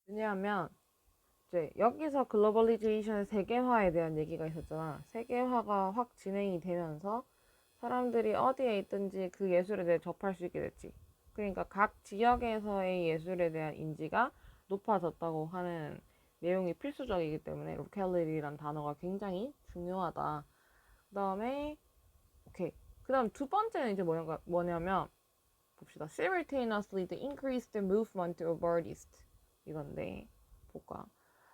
왜냐하면 이제 여기서 글로벌리제이션 세계화에 대한 얘기가 있었잖아. 세계화가 확 진행이 되면서 사람들이 어디에 있든지 그 예술에 대해 접할 수 있게 됐지. 그러니까 각 지역에서의 예술에 대한 인지가 높아졌다고 하는 내용이 필수적이기 때문에 로컬리티란 단어가 굉장히 중요하다. 그다음에 오케이. 그다음 두 번째는 이제 뭐냐면 봅시다. Simultaneously, the increased movement of artists 이건데 볼까?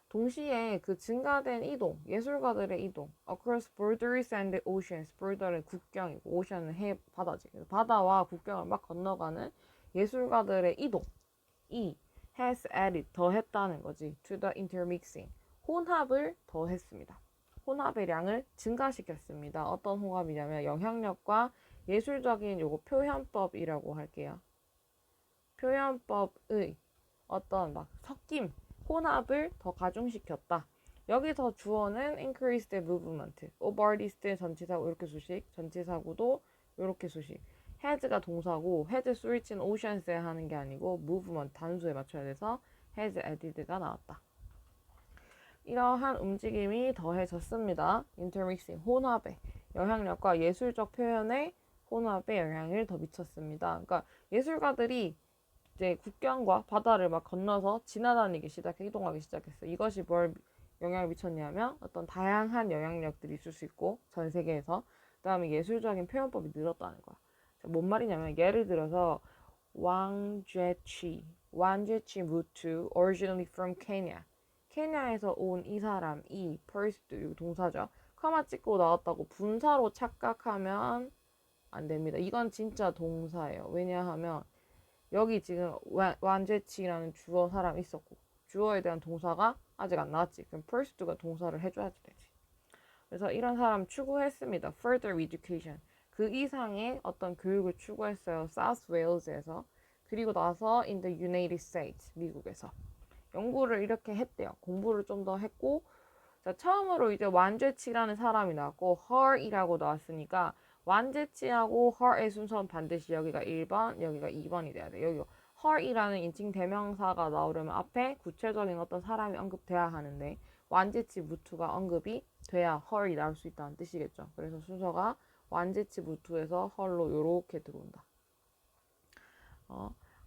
동시에 그 증가된 이동, 예술가들의 이동, across borders and oceans, border는 국경이고, ocean은 바다지. 그래서 바다와 국경을 막 건너가는 예술가들의 이동이 has added, 더했다는 거지. to the intermixing, 혼합을 더했습니다. 혼합의 양을 증가시켰습니다. 어떤 혼합이냐면 영향력과 예술적인 요거 표현법이라고 할게요. 표현법의 어떤 막 섞임, 혼합을 더 가중시켰다. 여기서 주어는 increased movement, of artist 전치사고 이렇게 수식, 전치사고도 이렇게 수식. has가 동사고 has switched oceans에 하는 게 아니고 movement 단수에 맞춰야 돼서 has added가 나왔다. 이러한 움직임이 더해졌습니다. intermixing, 혼합의 영향력과 예술적 표현의 혼합의 영향을 더 미쳤습니다. 그러니까 예술가들이 이제 국경과 바다를 막 건너서 지나다니기 시작해, 이동하기 시작했어. 이것이 뭘 영향을 미쳤냐면 어떤 다양한 영향력들이 있을 수 있고 전 세계에서 그다음에 예술적인 표현법이 늘었다는 거야. 뭔 말이냐면 예를 들어서 왕제치 무투 originally from Kenya. 케냐에서 온 이 사람이 first 동사죠. 카마 찍고 나왔다고 분사로 착각하면 안 됩니다. 이건 진짜 동사예요. 왜냐하면 여기 지금 완제치라는 주어 사람 있었고 주어에 대한 동사가 아직 안 나왔지. 그럼 first가 동사를 해줘야지 되지. 그래서 이런 사람 추구했습니다. Further education. 그 이상의 어떤 교육을 추구했어요. South Wales에서. 그리고 나서 in the United States, 미국에서. 연구를 이렇게 했대요. 공부를 좀 더 했고 자, 처음으로 이제 완제치라는 사람이 나왔고 her이라고 나왔으니까 완제치하고 her의 순서는 반드시 여기가 1번, 여기가 2번이 돼야 돼. 여기 her이라는 인칭 대명사가 나오려면 앞에 구체적인 어떤 사람이 언급돼야 하는데 완제치 무투가 언급이 돼야 her이 나올 수 있다는 뜻이겠죠. 그래서 순서가 완제치 무투에서 her로 요렇게 들어온다.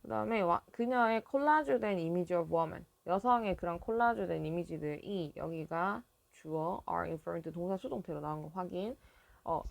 그 다음에 그녀의 콜라주된 이미지 of woman, 여성의 그런 콜라주된 이미지들이 여기가 주어 are inferred 동사 수동태로 나온 거 확인.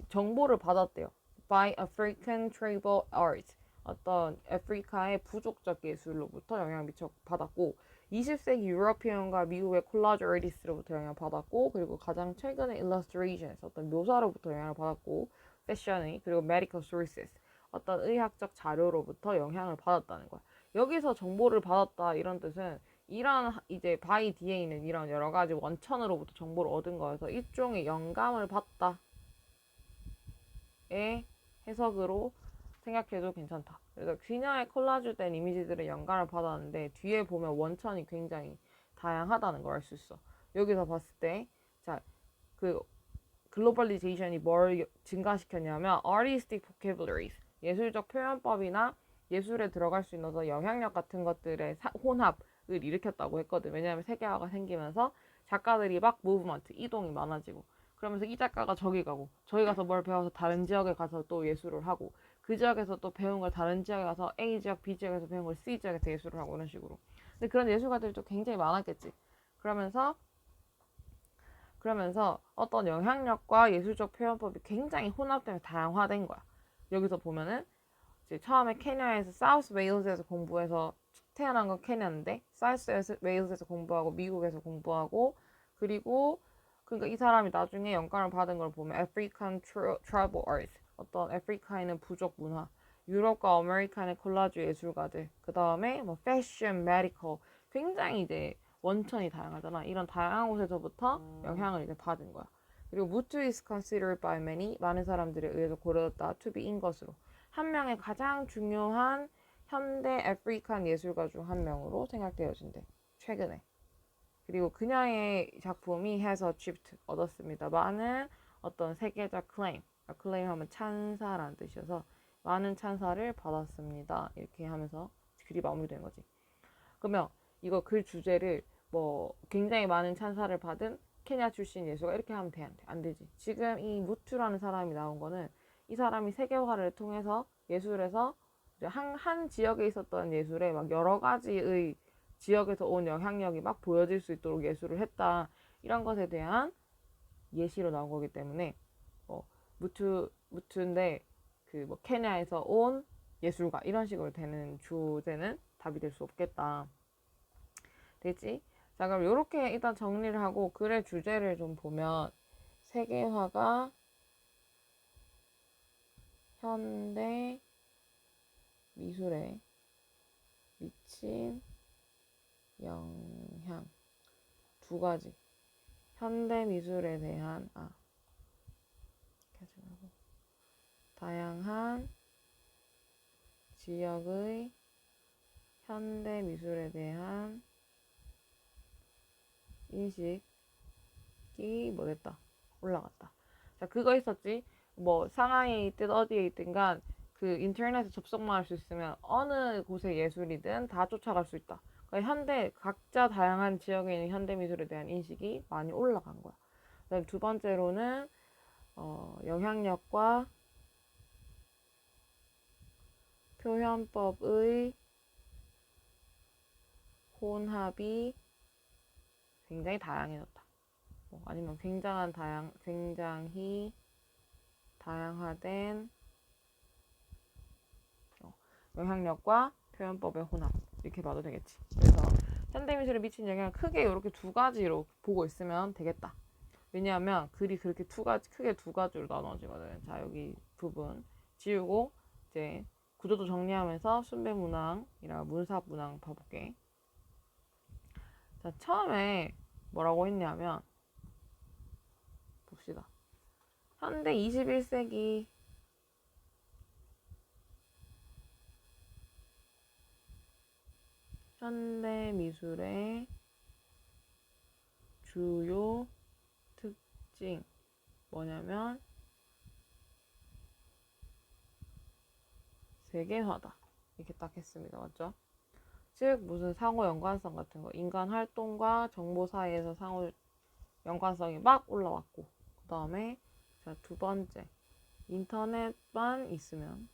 정보를 받았대요. by African tribal art, 어떤 아프리카의 부족적 예술로부터 영향을 받았고 20세기 유러피언과 미국의 콜라주 아티스트로부터 영향을 받았고 그리고 가장 최근의 illustrations, 어떤 묘사로부터 영향을 받았고 패션의 그리고 medical sources, 어떤 의학적 자료로부터 영향을 받았다는 거야. 여기서 정보를 받았다 이런 뜻은 이런 이제 바이 뒤에 있는 이런 여러 가지 원천으로부터 정보를 얻은 거여서 일종의 영감을 받다의 해석으로 생각해도 괜찮다. 그래서 그녀의 콜라주된 이미지들의 영감을 받았는데 뒤에 보면 원천이 굉장히 다양하다는 걸 알 수 있어. 여기서 봤을 때, 자, 그 글로벌리제이션이 뭘 증가시켰냐면 artistic vocabularies, 예술적 표현법이나 예술에 들어갈 수 있는 영향력 같은 것들의 혼합을 일으켰다고 했거든. 왜냐하면 세계화가 생기면서 작가들이 막 무브먼트, 이동이 많아지고 그러면서 이 작가가 저기 가고 저기 가서 뭘 배워서 다른 지역에 가서 또 예술을 하고 그 지역에서 또 배운 걸 다른 지역에 가서 A 지역, B 지역에서 배운 걸 C 지역에서 예술을 하고 이런 식으로. 근데 그런 예술가들이 또 굉장히 많았겠지. 그러면서 어떤 영향력과 예술적 표현법이 굉장히 혼합되면서 다양화된 거야. 여기서 보면은 이제 처음에 케냐에서 사우스 웨일즈에서 공부해서 태어난 건 케냐인데 사우스 웨일즈에서 공부하고 미국에서 공부하고 그리고 그러니까 이 사람이 나중에 영감을 받은 걸 보면 African tribal art, 어떤 아프리카에는 부족 문화, 유럽과 아메리칸의 콜라주 예술가들, 그 다음에 뭐 패션, 메디컬, 굉장히 이제 원천이 다양하잖아. 이런 다양한 곳에서부터 영향을 이제 받은 거야. 그리고 무투 is considered by many, 많은 사람들에 의해서 고려됐다 to be인 것으로 한 명의 가장 중요한 현대 아프리칸 예술가 중 한 명으로 생각되어진대. 최근에. 그리고 그녀의 작품이 해서 achieved, 얻었습니다. 많은 어떤 세계적 클레임, 클레임 하면 찬사라는 뜻이어서 많은 찬사를 받았습니다. 이렇게 하면서 글이 마무리된 거지. 그러면 이거 글 주제를 뭐 굉장히 많은 찬사를 받은 케냐 출신 예술가 이렇게 하면 돼, 안 되지. 지금 이 무투라는 사람이 나온 거는 이 사람이 세계화를 통해서 예술에서 이제 한 지역에 있었던 예술에 막 여러 가지의 지역에서 온 영향력이 막 보여질 수 있도록 예술을 했다. 이런 것에 대한 예시로 나온 거기 때문에 무투인데 그 뭐 케냐에서 온 예술가 이런 식으로 되는 주제는 답이 될 수 없겠다. 되지? 자, 그럼 이렇게 일단 정리를 하고 글의 주제를 좀 보면 세계화가 현대 미술에 미친 영향 두 가지. 현대 미술에 대한 다양한 지역의 현대 미술에 대한 인식이 됐다. 올라갔다. 자, 그거 있었지. 뭐 상하이에 있든 어디에 있든 간 그 인터넷에 접속만 할 수 있으면 어느 곳의 예술이든 다 쫓아갈 수 있다. 그러니까 각자 다양한 지역에 있는 현대 미술에 대한 인식이 많이 올라간 거야. 그다음 두 번째로는 영향력과 표현법의 혼합이 굉장히 다양해졌다. 아니면 굉장히 다양화된 영향력과 표현법의 혼합 이렇게 봐도 되겠지. 그래서 현대미술에 미친 영향을 크게 이렇게 두 가지로 보고 있으면 되겠다. 왜냐하면 글이 그렇게 크게 두 가지로 나눠지거든. 자, 여기 부분 지우고 이제 구조도 정리하면서 순배문항이랑 문사문항 봐볼게. 자, 처음에 뭐라고 했냐면 봅시다. 현대 21세기 현대 미술의 주요 특징 뭐냐면 세계화다. 이렇게 딱 했습니다. 맞죠? 즉 무슨 상호 연관성 같은 거 인간 활동과 정보 사이에서 상호 연관성이 막 올라왔고 그 다음에 자, 두 번째 인터넷만 있으면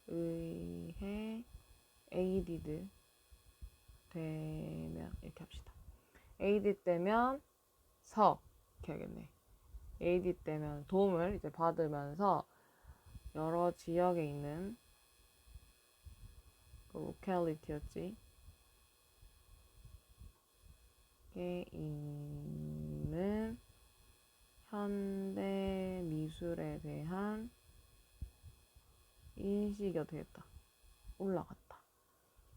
의해 에이디드 되면 이렇게 합시다. 에이디 되면 이렇게 하겠네. 에이디 되면 도움을 이제 받으면서 여러 지역에 있는 그 로컬리티였지. 에 있는 현대 미술에 대한 인식이 어떻게 됐다. 올라갔다.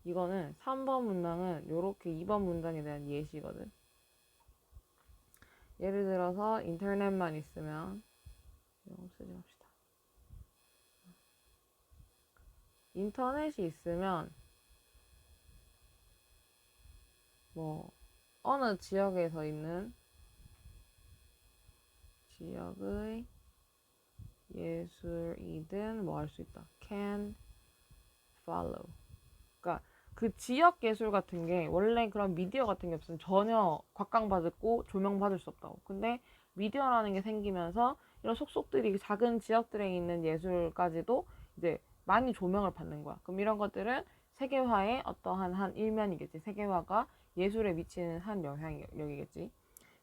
이거는 3번 문장은 요렇게 2번 문장에 대한 예시거든. 예를 들어서 인터넷만 있으면 이거 쓰지 맙시다. 인터넷이 있으면 뭐 어느 지역에서 있는 지역의 예술이든 뭐 할 수 있다. can follow. 그러니까 그 지역 예술 같은 게 원래 그런 미디어 같은 게 없으면 전혀 곽강받고 조명받을 수 없다고. 근데 미디어라는 게 생기면서 이런 속속들이 작은 지역들에 있는 예술까지도 이제 많이 조명을 받는 거야. 그럼 이런 것들은 세계화의 어떠한 한 일면이겠지. 세계화가 예술에 미치는 한 영향력이겠지.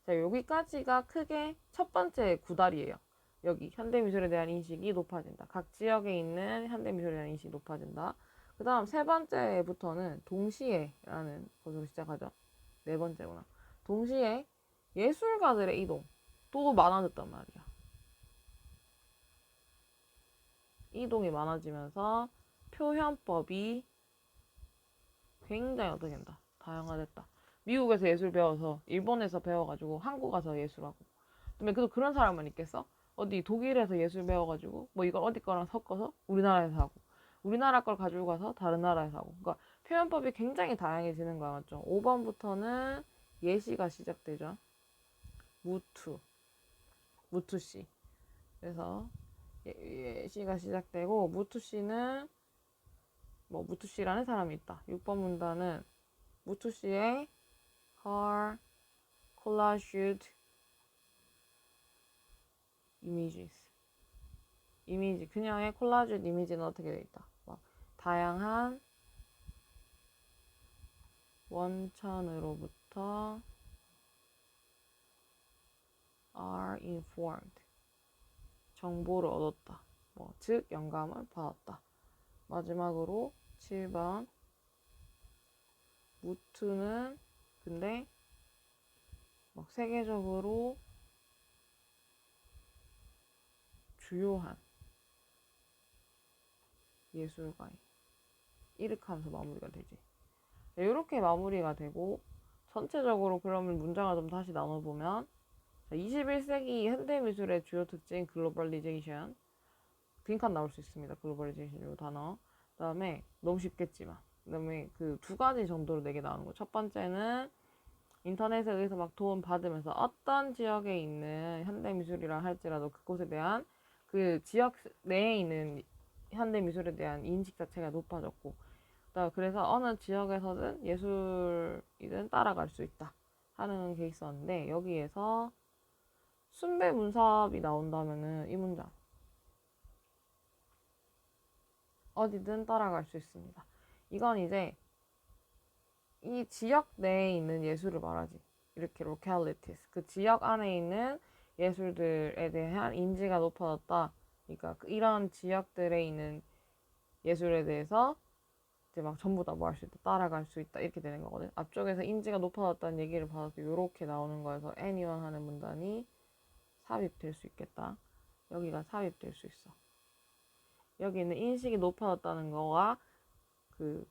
자, 여기까지가 크게 첫 번째 구달이에요. 여기 현대미술에 대한 인식이 높아진다. 각 지역에 있는 현대미술에 대한 인식이 높아진다. 그 다음 세 번째부터는 동시에라는 것으로 시작하죠. 네 번째구나. 동시에 예술가들의 이동도 많아졌단 말이야. 이동이 많아지면서 표현법이 굉장히 어떻게 된다. 다양화됐다. 미국에서 예술 배워서 일본에서 배워가지고 한국 가서 예술하고. 근데 그런 사람만 있겠어? 어디 독일에서 예술 배워가지고 뭐 이걸 어디 거랑 섞어서 우리나라에서 하고 우리나라 걸 가지고 가서 다른 나라에서 하고. 그러니까 표현법이 굉장히 다양해지는 거야. 맞죠? 5번부터는 예시가 시작되죠. 무투시. 그래서 예시가 시작되고 무투시는 뭐 무투씨라는 사람이 있다. 6번 문단은 무투씨의 her collaged images. 이미지, 그녀의 콜라주 이미지는 어떻게 돼 있다. 막 다양한 원천으로부터 are informed. 정보를 얻었다. 뭐, 즉 영감을 받았다. 마지막으로 7번 무트는 근데 막 세계적으로 주요한 예술가인. 이렇게 하면서 마무리가 되지. 이렇게 마무리가 되고 전체적으로 그러면 문장을 좀 다시 나눠보면 21세기 현대미술의 주요 특징 글로벌리제이션 빈칸 나올 수 있습니다. 글로벌리제이션 이 단어. 그 다음에 너무 쉽겠지만 그 다음에 그 두 가지 정도로 4개 나오는 거. 첫 번째는 인터넷에 의해서 막 도움 받으면서 어떤 지역에 있는 현대미술이라 할지라도 그곳에 대한 그 지역 내에 있는 현대미술에 대한 인식 자체가 높아졌고 그래서 어느 지역에서든 예술이든 따라갈 수 있다 하는 게 있었는데 여기에서 순배문sab이 나온다면은 이 문장 어디든 따라갈 수 있습니다. 이건 이제 이 지역 내에 있는 예술을 말하지. 이렇게 localities 그 지역 안에 있는 예술들에 대한 인지가 높아졌다. 그러니까 이런 지역들에 있는 예술에 대해서 이제 막 전부 다 뭐 할 수 있다, 따라갈 수 있다 이렇게 되는 거거든. 앞쪽에서 인지가 높아졌다는 얘기를 받아서 이렇게 나오는 거여서 anyone 하는 문단이 삽입될 수 있겠다. 여기가 삽입될 수 있어. 여기 있는 인식이 높아졌다는 거와 그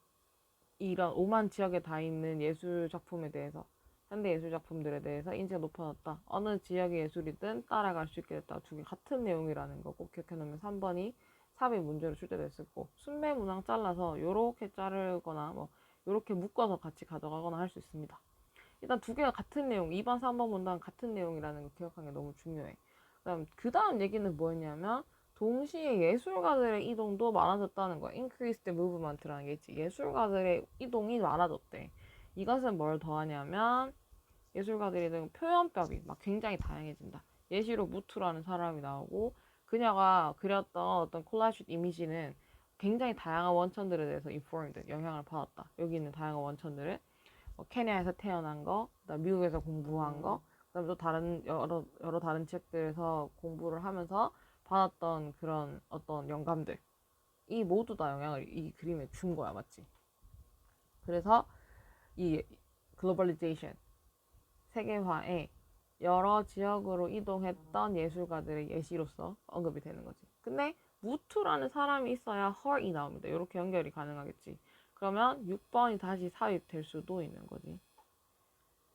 이런 오만 지역에 다 있는 예술 작품에 대해서 현대 예술 작품들에 대해서 인지가 높아졌다. 어느 지역의 예술이든 따라갈 수 있게 됐다. 두 개 같은 내용이라는 거 꼭 기억해 놓으면 3번이 삽입 문제로 출제됐을 거고 순배 문항 잘라서 요렇게 자르거나 뭐 요렇게 묶어서 같이 가져가거나 할 수 있습니다. 일단 두 개가 같은 내용, 2번, 3번 문단 같은 내용이라는 거 기억하는 게 너무 중요해. 그 다음 얘기는 뭐였냐면 동시에 예술가들의 이동도 많아졌다는 거야. Increased movement라는 게 있지. 예술가들의 이동이 많아졌대. 이것은 뭘 더하냐면 예술가들이 등 표현법이 막 굉장히 다양해진다. 예시로 무투라는 사람이 나오고 그녀가 그렸던 어떤 콜라주 이미지는 굉장히 다양한 원천들에 대해서 informed, 영향을 받았다. 여기 있는 다양한 원천들을 케냐에서 태어난 거, 그다음 미국에서 공부한 거, 그다음에 또 다른 여러 다른 지역들에서 공부를 하면서 받았던 그런 어떤 영감들, 이 모두 다 영향을 이 그림에 준 거야, 맞지? 그래서 이 글로벌리제이션, 세계화에 여러 지역으로 이동했던 예술가들의 예시로서 언급이 되는 거지. 근데 무투라는 사람이 있어야 her이 나옵니다. 이렇게 연결이 가능하겠지. 그러면 6번이 다시 삽입될 수도 있는 거지.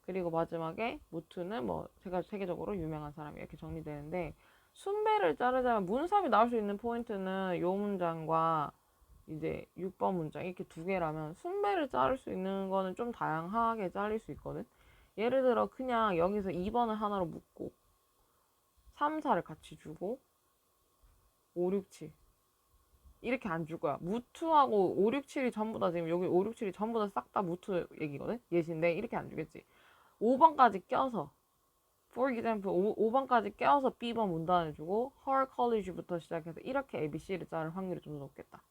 그리고 마지막에 무투는 뭐 제가 세계적으로 유명한 사람이 이렇게 정리되는데 순배를 자르자면 문삽이 나올 수 있는 포인트는 요 문장과 이제 6번 문장 이렇게 두 개라면 순배를 자를 수 있는 거는 좀 다양하게 잘릴 수 있거든. 예를 들어 그냥 여기서 2번을 하나로 묶고 3, 4를 같이 주고 5, 6, 7 이렇게 안 줄 거야. 무투하고 5, 6, 7이 전부 다 지금 여기 5, 6, 7이 전부 다 싹 다 무투 얘기거든. 예시인데 이렇게 안 주겠지. 5번까지 껴서 for example 5번까지 껴서 B번 문단을 주고 her college부터 시작해서 이렇게 ABC를 자를 확률이 좀 더 높겠다.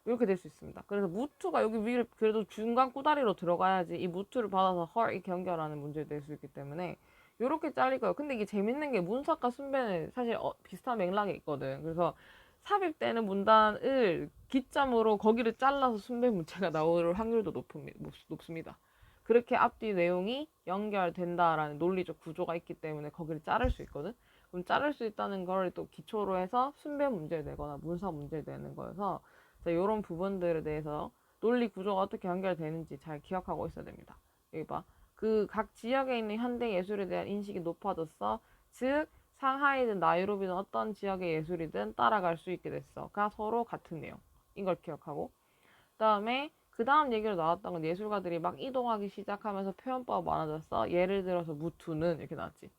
이렇게 될 수 있습니다. 그래서 무투가 여기 위를 그래도 중간 꼬다리로 들어가야지 이 무투를 받아서 her 이렇게 연결하는 문제를 낼 수 있기 때문에 이렇게 잘릴 거예요. 근데 이게 재밌는 게 문사과 순배는 사실 비슷한 맥락에 있거든. 그래서 삽입되는 문단을 기점으로 거기를 잘라서 순배 문제가 나올 확률도 높습니다. 그렇게 앞뒤 내용이 연결된다라는 논리적 구조가 있기 때문에 거기를 자를 수 있거든. 그럼 자를 수 있다는 걸 또 기초로 해서 순배 문제를 내거나 문사 문제를 내는 거여서 이런 부분들에 대해서 논리 구조가 어떻게 연결되는지 잘 기억하고 있어야 됩니다. 여기 봐. 그 각 지역에 있는 현대 예술에 대한 인식이 높아졌어. 즉 상하이든 나이로비든 어떤 지역의 예술이든 따라갈 수 있게 됐어.가 서로 같은 내용. 이걸 기억하고 그다음에 그 다음 얘기로 나왔던 건 예술가들이 막 이동하기 시작하면서 표현법이 많아졌어. 예를 들어서 무투는 이렇게 나왔지.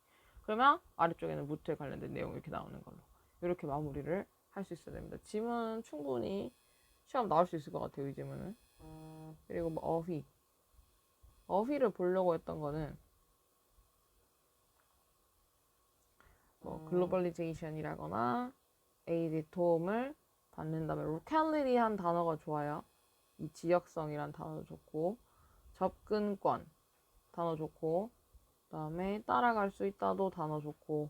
그러면 아래쪽에는 무투에 관련된 내용 이렇게 나오는 걸로 이렇게 마무리를 할 수 있어야 됩니다. 지문 충분히 시험 나올 수 있을 것 같아요, 이 질문은. 그리고 뭐 어휘. 어휘를 보려고 했던 거는 뭐 글로벌리제이션이라거나 에이드 도움을 받는다면 로컬리티한 단어가 좋아요. 이 지역성이란 단어도 좋고 접근권 단어 좋고 그다음에 따라갈 수 있다도 단어 좋고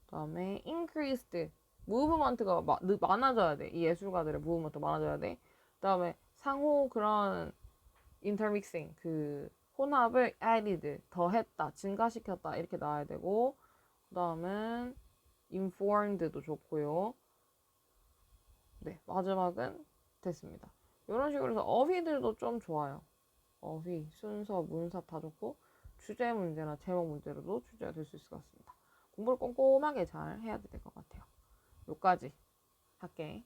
그다음에 increased 무브먼트가 많아져야 돼. 이 예술가들의 무브먼트 많아져야 돼. 그다음에 상호 그런 intermixing 그 혼합을 added 더했다 증가시켰다 이렇게 나와야 되고 그다음은 informed도 좋고요. 네, 마지막은 됐습니다. 이런 식으로 해서 어휘들도 좀 좋아요. 어휘, 순서, 문사 다 좋고 주제 문제나 제목 문제로도 출제가 될 수 있을 것 같습니다. 공부를 꼼꼼하게 잘 해야 될 것 같아요. 여기까지 할게.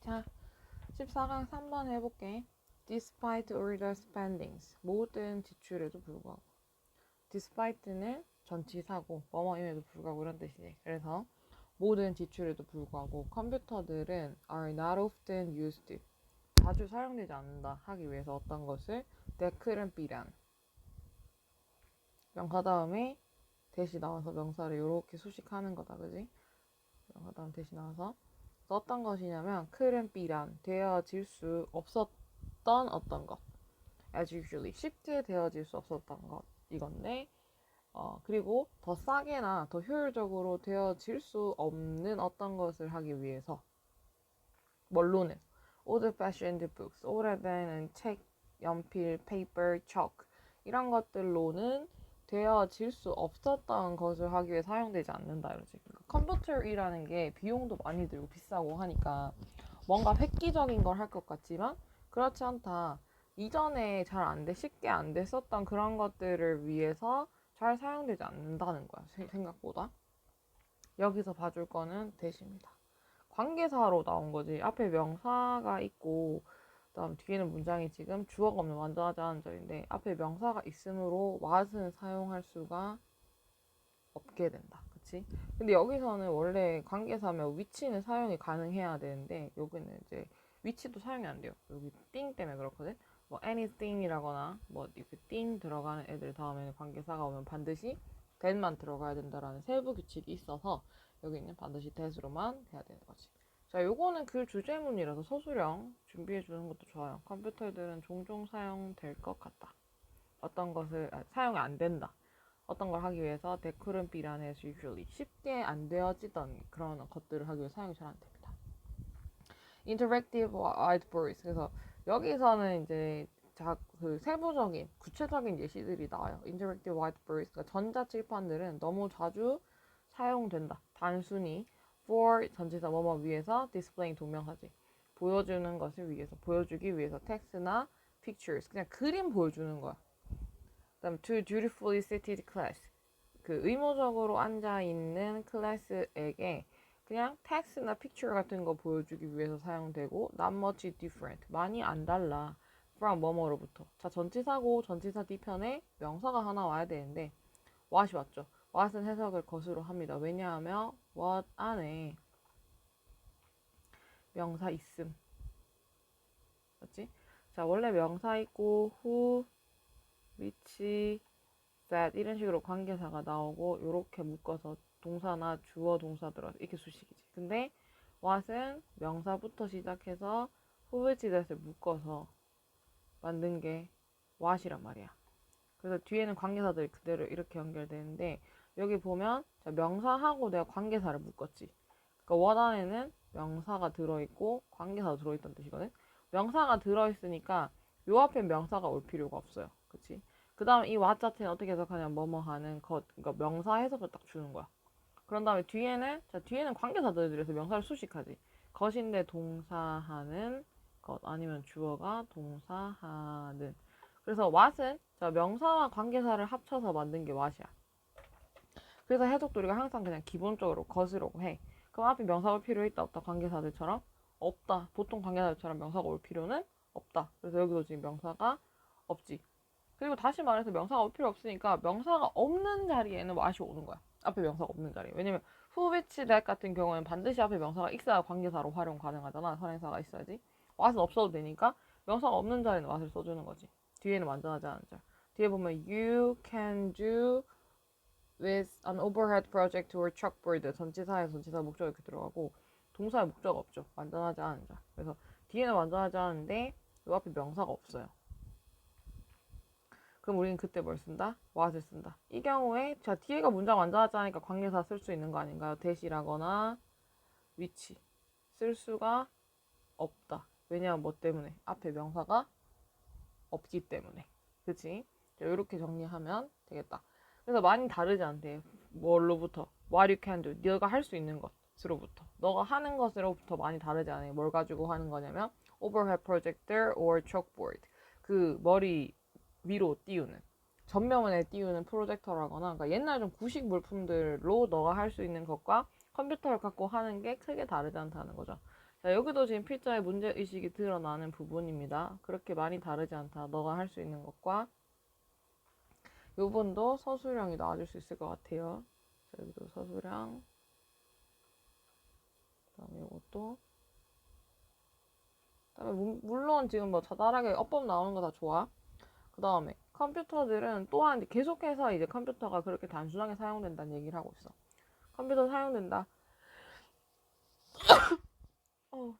자, 14강 3번 해볼게. Despite all the spendings, 모든 지출에도 불구하고. Despite는 전치사고 뭐뭐임에도 불구하고 이런 뜻이지. 그래서 모든 지출에도 불구하고 컴퓨터들은 are not often used 자주 사용되지 않는다 하기 위해서 어떤 것을 that couldn't be done 명사 다음에 대시 나와서 명사를 이렇게 수식하는 거다 그지? 명사 다음 대시 나와서 어떤 것이냐면 couldn't be done 되어질 수 없었던 어떤 것 as usually 쉽게 되어질 수 없었던 것 이건데 그리고 더 싸게나 더 효율적으로 되어질 수 없는 어떤 것을 하기 위해서 뭘로는 old-fashioned books 오래된 책, 연필, paper, chalk 이런 것들로는 되어질 수 없었던 것을 하기 위해 사용되지 않는다 이러지. 그러니까 컴퓨터이라는 게 비용도 많이 들고 비싸고 하니까 뭔가 획기적인 걸 할 것 같지만 그렇지 않다. 이전에 잘 안 돼, 쉽게 안 됐었던 그런 것들을 위해서 잘 사용되지 않는다는 거야, 생각보다. 여기서 봐줄 거는 대시입니다. 관계사로 나온 거지. 앞에 명사가 있고, 그다음 뒤에는 문장이 지금 주어가 없는 완전하지 않은 절인데, 앞에 명사가 있으므로 what은 사용할 수가 없게 된다. 그치? 근데 여기서는 원래 관계사면 위치는 사용이 가능해야 되는데, 여기는 이제 위치도 사용이 안 돼요. 여기 띵 때문에 그렇거든. 뭐 anything이라거나 뭐 이렇게 띵 들어가는 애들 다음에는 관계사가 오면 반드시 that만 들어가야 된다라는 세부 규칙이 있어서 여기는 반드시 that으로만 돼야 되는 거지. 자, 요거는 그 주제문이라서 서술형 준비해 주는 것도 좋아요. 컴퓨터들은 종종 사용될 것 같다. 어떤 것을 사용이 안 된다. 어떤 걸 하기 위해서 that couldn't be done as usually 쉽게 안 되어지던 그런 것들을 하기 위해 사용이 잘 안 됩니다. Interactive whiteboards 그래서 여기서는 이제 그 세부적인 구체적인 예시들이 나와요. Interactive whiteboards 그러니까 전자칠판들은 너무 자주 사용된다. 단순히 for 전치사 뭐뭐 위해서 displaying 동명사지 보여주는 것을 위해서 보여주기 위해서 텍스트나 pictures 그냥 그림 보여주는 거야. 그다음 to dutifully seated class 그 의무적으로 앉아 있는 클래스에게 그냥 텍스트나 픽처 같은 거 보여주기 위해서 사용되고 not much different 많이 안 달라 from 뭐뭐로부터. 자, 전치사고 전치사 뒤편에 명사가 하나 와야 되는데 what이 왔죠. what은 해석을 것으로 합니다. 왜냐하면 what 안에 명사 있음. 맞지? 자, 원래 명사 있고 who, which, that 이런 식으로 관계사가 나오고 요렇게 묶어서 동사나 주어 동사 들어서 이렇게 수식이지. 근데 what은 명사부터 시작해서 who, which, that을 묶어서 만든 게 what이란 말이야. 그래서 뒤에는 관계사들이 그대로 이렇게 연결되는데 여기 보면 자, 명사하고 내가 관계사를 묶었지. 그러니까 what 안에는 명사가 들어있고 관계사가 들어있다는 뜻이거든. 명사가 들어있으니까 요 앞에 명사가 올 필요가 없어요. 그치? 그 다음 이 what 자체는 어떻게 해석하냐면 뭐뭐 하는 것 그러니까 명사 해석을 딱 주는 거야. 그런 다음에 뒤에는 관계사들이 들어서 명사를 수식하지. 것인데 동사하는 것 아니면 주어가 동사하는 그래서 what은 자, 명사와 관계사를 합쳐서 만든 게 what이야. 그래서 해석도 우리가 항상 그냥 기본적으로 것으로 해. 그럼 앞에 명사가 올 필요 있다 없다 관계사들처럼 없다. 보통 관계사들처럼 명사가 올 필요는 없다. 그래서 여기도 지금 명사가 없지. 그리고 다시 말해서 명사가 올 필요 없으니까 명사가 없는 자리에는 what이 오는 거야. 앞에 명사가 없는 자리에. 왜냐면 who, which, that 같은 경우에는 반드시 앞에 명사가 있어야 관계사로 활용 가능하잖아. 선행사가 있어야지. what은 없어도 되니까 명사가 없는 자리는 what을 써주는 거지. 뒤에는 완전하지 않은 자. 뒤에 보면 you can do with an overhead project or chalkboard. 전치사에 전치사 목적 이렇게 들어가고 동사에 목적 없죠. 완전하지 않은 자. 그래서 뒤에는 완전하지 않은데 이 앞에 명사가 없어요. 그럼 우리는 그때 뭘 쓴다? what을 쓴다. 이 경우에 자 뒤에가 문장 완전하지 않으니까 관계사 쓸 수 있는 거 아닌가요? 대시라거나 which 쓸 수가 없다. 왜냐하면 뭐 때문에? 앞에 명사가 없기 때문에. 그치? 자, 이렇게 정리하면 되겠다. 그래서 많이 다르지 않대. 뭘로부터? What you can do. 네가 할 수 있는 것으로부터. 너가 하는 것으로부터 많이 다르지 않아요. 뭘 가지고 하는 거냐면 overhead projector or chalkboard. 그 머리 위로 띄우는. 전면에 띄우는 프로젝터라거나 그러니까 옛날 좀 구식 물품들로 너가 할 수 있는 것과 컴퓨터를 갖고 하는 게 크게 다르지 않다는 거죠. 자, 여기도 지금 필자의 문제의식이 드러나는 부분입니다. 그렇게 많이 다르지 않다. 너가 할 수 있는 것과 요번도 서술형이 나와줄 수 있을 것 같아요. 자, 여기도 서술형. 그 다음에 요것도. 그 다음에 물론 지금 뭐 자잘하게 어법 나오는 거 다 좋아. 그 다음에 컴퓨터들은 또한 계속해서 이제 컴퓨터가 그렇게 단순하게 사용된다는 얘기를 하고 있어. 컴퓨터 사용된다.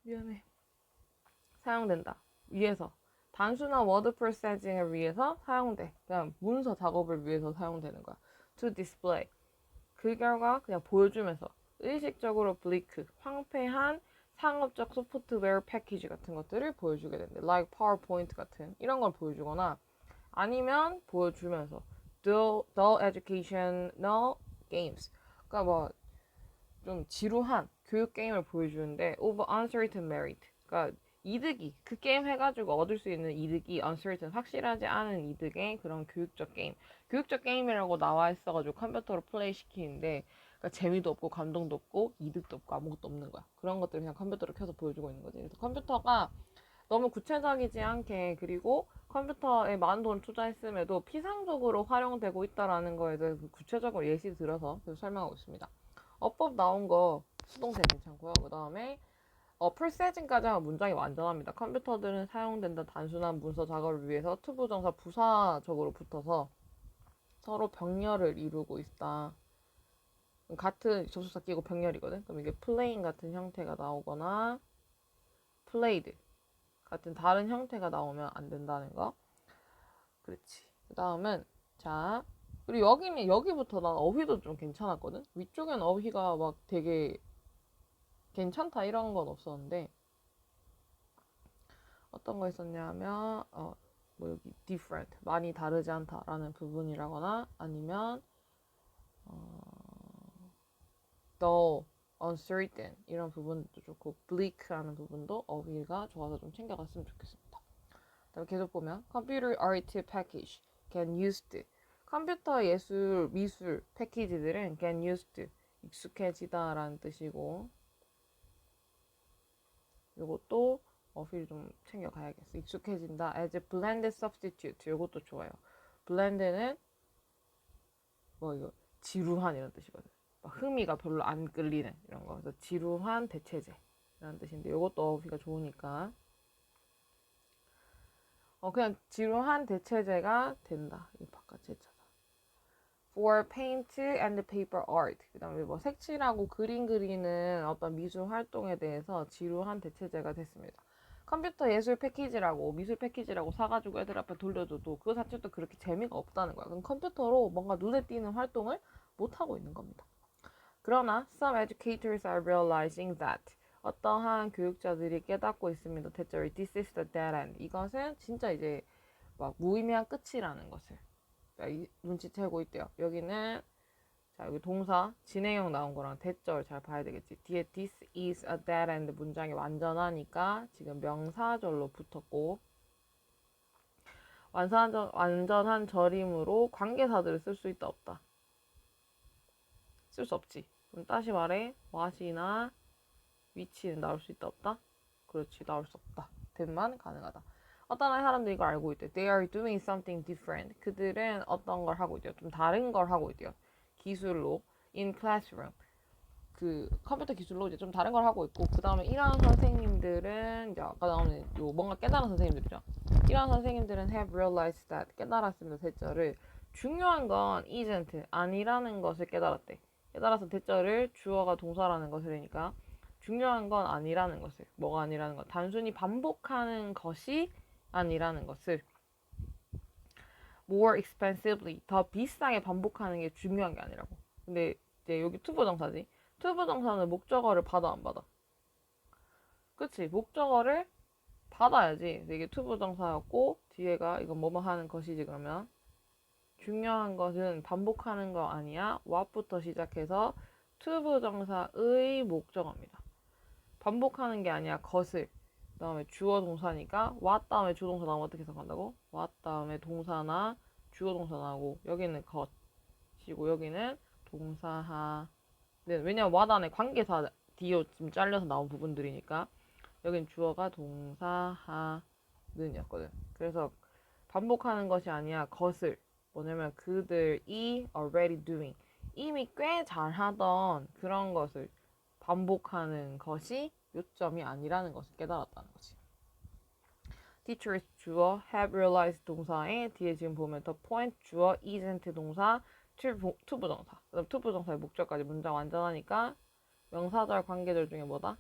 미안해. 사용된다. 위해서. 단순한 워드 프로세싱을 위해서 사용돼. 그냥 문서 작업을 위해서 사용되는 거야. To display. 그 결과 그냥 보여주면서 의식적으로 블리크, 황폐한 상업적 소프트웨어 패키지 같은 것들을 보여주게 된대. Like PowerPoint 같은 이런 걸 보여주거나 아니면 보여주면서 dull educational games. 그러니까 뭐 좀 지루한 교육 게임을 보여주는데 of uncertain merit. 그러니까 이득이 그 게임 해가지고 얻을 수 있는 이득이 uncertain 확실하지 않은 이득의 그런 교육적 게임. 교육적 게임이라고 나와 있어가지고 컴퓨터로 플레이 시키는데 그러니까 재미도 없고 감동도 없고 이득도 없고 아무것도 없는 거야. 그런 것들을 그냥 컴퓨터로 켜서 보여주고 있는 거지. 그래서 컴퓨터가 너무 구체적이지 않게 그리고 컴퓨터에 많은 돈을 투자했음에도 피상적으로 활용되고 있다라는 거에 대해서 구체적으로 예시 들어서 설명하고 있습니다. 어법 나온 거 수동태 괜찮고요. 그 다음에 프리세징까지 하면 문장이 완전합니다. 컴퓨터들은 사용된다 단순한 문서 작업을 위해서 투부정사 부사적으로 붙어서 서로 병렬을 이루고 있다. 같은 접속사 끼고 병렬이거든. 그럼 이게 playing 같은 형태가 나오거나 played 같은 다른 형태가 나오면 안 된다는 거. 그렇지. 그 다음은 자 그리고 여기부터 난 어휘도 좀 괜찮았거든. 위쪽엔 어휘가 막 되게 괜찮다 이런 건 없었는데 어떤 거 있었냐면 뭐 여기 different 많이 다르지 않다라는 부분이라거나 아니면 dull, uncertain 이런 부분도 좋고 bleak라는 부분도 어휘가 좋아서 좀 챙겨갔으면 좋겠습니다. 그다음에 계속 보면 computer art package can used 컴퓨터 예술 미술 패키지들은 get used 익숙해지다라는 뜻이고 이것도 어휘를 좀 챙겨가야겠어. 익숙해진다. as a blended substitute 이것도 좋아요. blend는 뭐 이거 지루한 이런 뜻이거든. 막 흥미가 별로 안 끌리는 이런 거. 그래서 지루한 대체제 이런 뜻인데 이것도 어휘가 좋으니까 그냥 지루한 대체제가 된다. 이 바깥 제차다. For paint and paper art. 그 다음에 뭐 색칠하고 그림 그리는 어떤 미술 활동에 대해서 지루한 대체제가 됐습니다. 컴퓨터 예술 패키지라고 미술 패키지라고 사가지고 애들 앞에 돌려줘도 그거 자체도 그렇게 재미가 없다는 거야. 그럼 컴퓨터로 뭔가 눈에 띄는 활동을 못하고 있는 겁니다. 그러나 some educators are realizing that 어떠한 교육자들이 깨닫고 있습니다. 대체로 this is the dead end. 이것은 진짜 이제 막 무의미한 끝이라는 것을 눈치채고 있대요. 여기는 자 여기 동사 진행형 나온 거랑 대절 잘 봐야 되겠지. 뒤에 this is a dead end 문장이 완전하니까 지금 명사절로 붙었고 완전한 절임으로 관계사들을 쓸 수 있다 없다. 쓸 수 없지. 그럼 다시 말해 what이나 which는 나올 수 있다 없다? 그렇지 나올 수 없다. 된만 가능하다. 어떤 사람들이 이걸 알고 있대. They are doing something different. 그들은 어떤 걸 하고 있대요. 좀 다른 걸 하고 있대요. 기술로 in classroom. 그 컴퓨터 기술로 이제 좀 다른 걸 하고 있고, 그 다음에 이런 선생님들은 이제 아까 나오는 요 뭔가 깨달은 선생님들이죠. 이런 선생님들은 have realized that 깨달았습니다. 대절을 중요한 건 isn't 아니라는 것을 깨달았대. 깨달아서 대절을 주어가 동사라는 것이니까 중요한 건 아니라는 것을, 뭐가 아니라는 것, 단순히 반복하는 것이 아니라는 것을, more expensively 더 비싸게 반복하는 게 중요한 게 아니라고. 근데 이제 여기 투부정사지. 투부정사는 목적어를 받아 안 받아? 그치? 목적어를 받아야지. 이게 투부정사였고 뒤에가 이건 뭐뭐 하는 것이지. 그러면 중요한 것은 반복하는 거 아니야. what부터 시작해서 투부정사의 목적어입니다. 반복하는 게 아니야. 것을. 그 다음에 주어 동사니까 what 다음에 주동사 나오면 어떻게 해석한다고? what 다음에 동사나 주어 동사 나오고 여기는 것이고 여기는 동사하. 네, 왜냐면 what 안에 관계사 뒤로 좀 잘려서 나온 부분들이니까 여긴 주어가 동사하는이었거든. 그래서 반복하는 것이 아니야. 것을. 뭐냐면 그들이 already doing 이미 꽤 잘하던 그런 것을 반복하는 것이 요점이 아니라는 것을 깨달았다는 거지. teachers 주어, have realized 동사에 뒤에 지금 보면 the point 주어, isn't 동사, 투부정사. 그다음 투부정사의 목적까지 문장 완전하니까 명사절 관계절 중에 뭐다?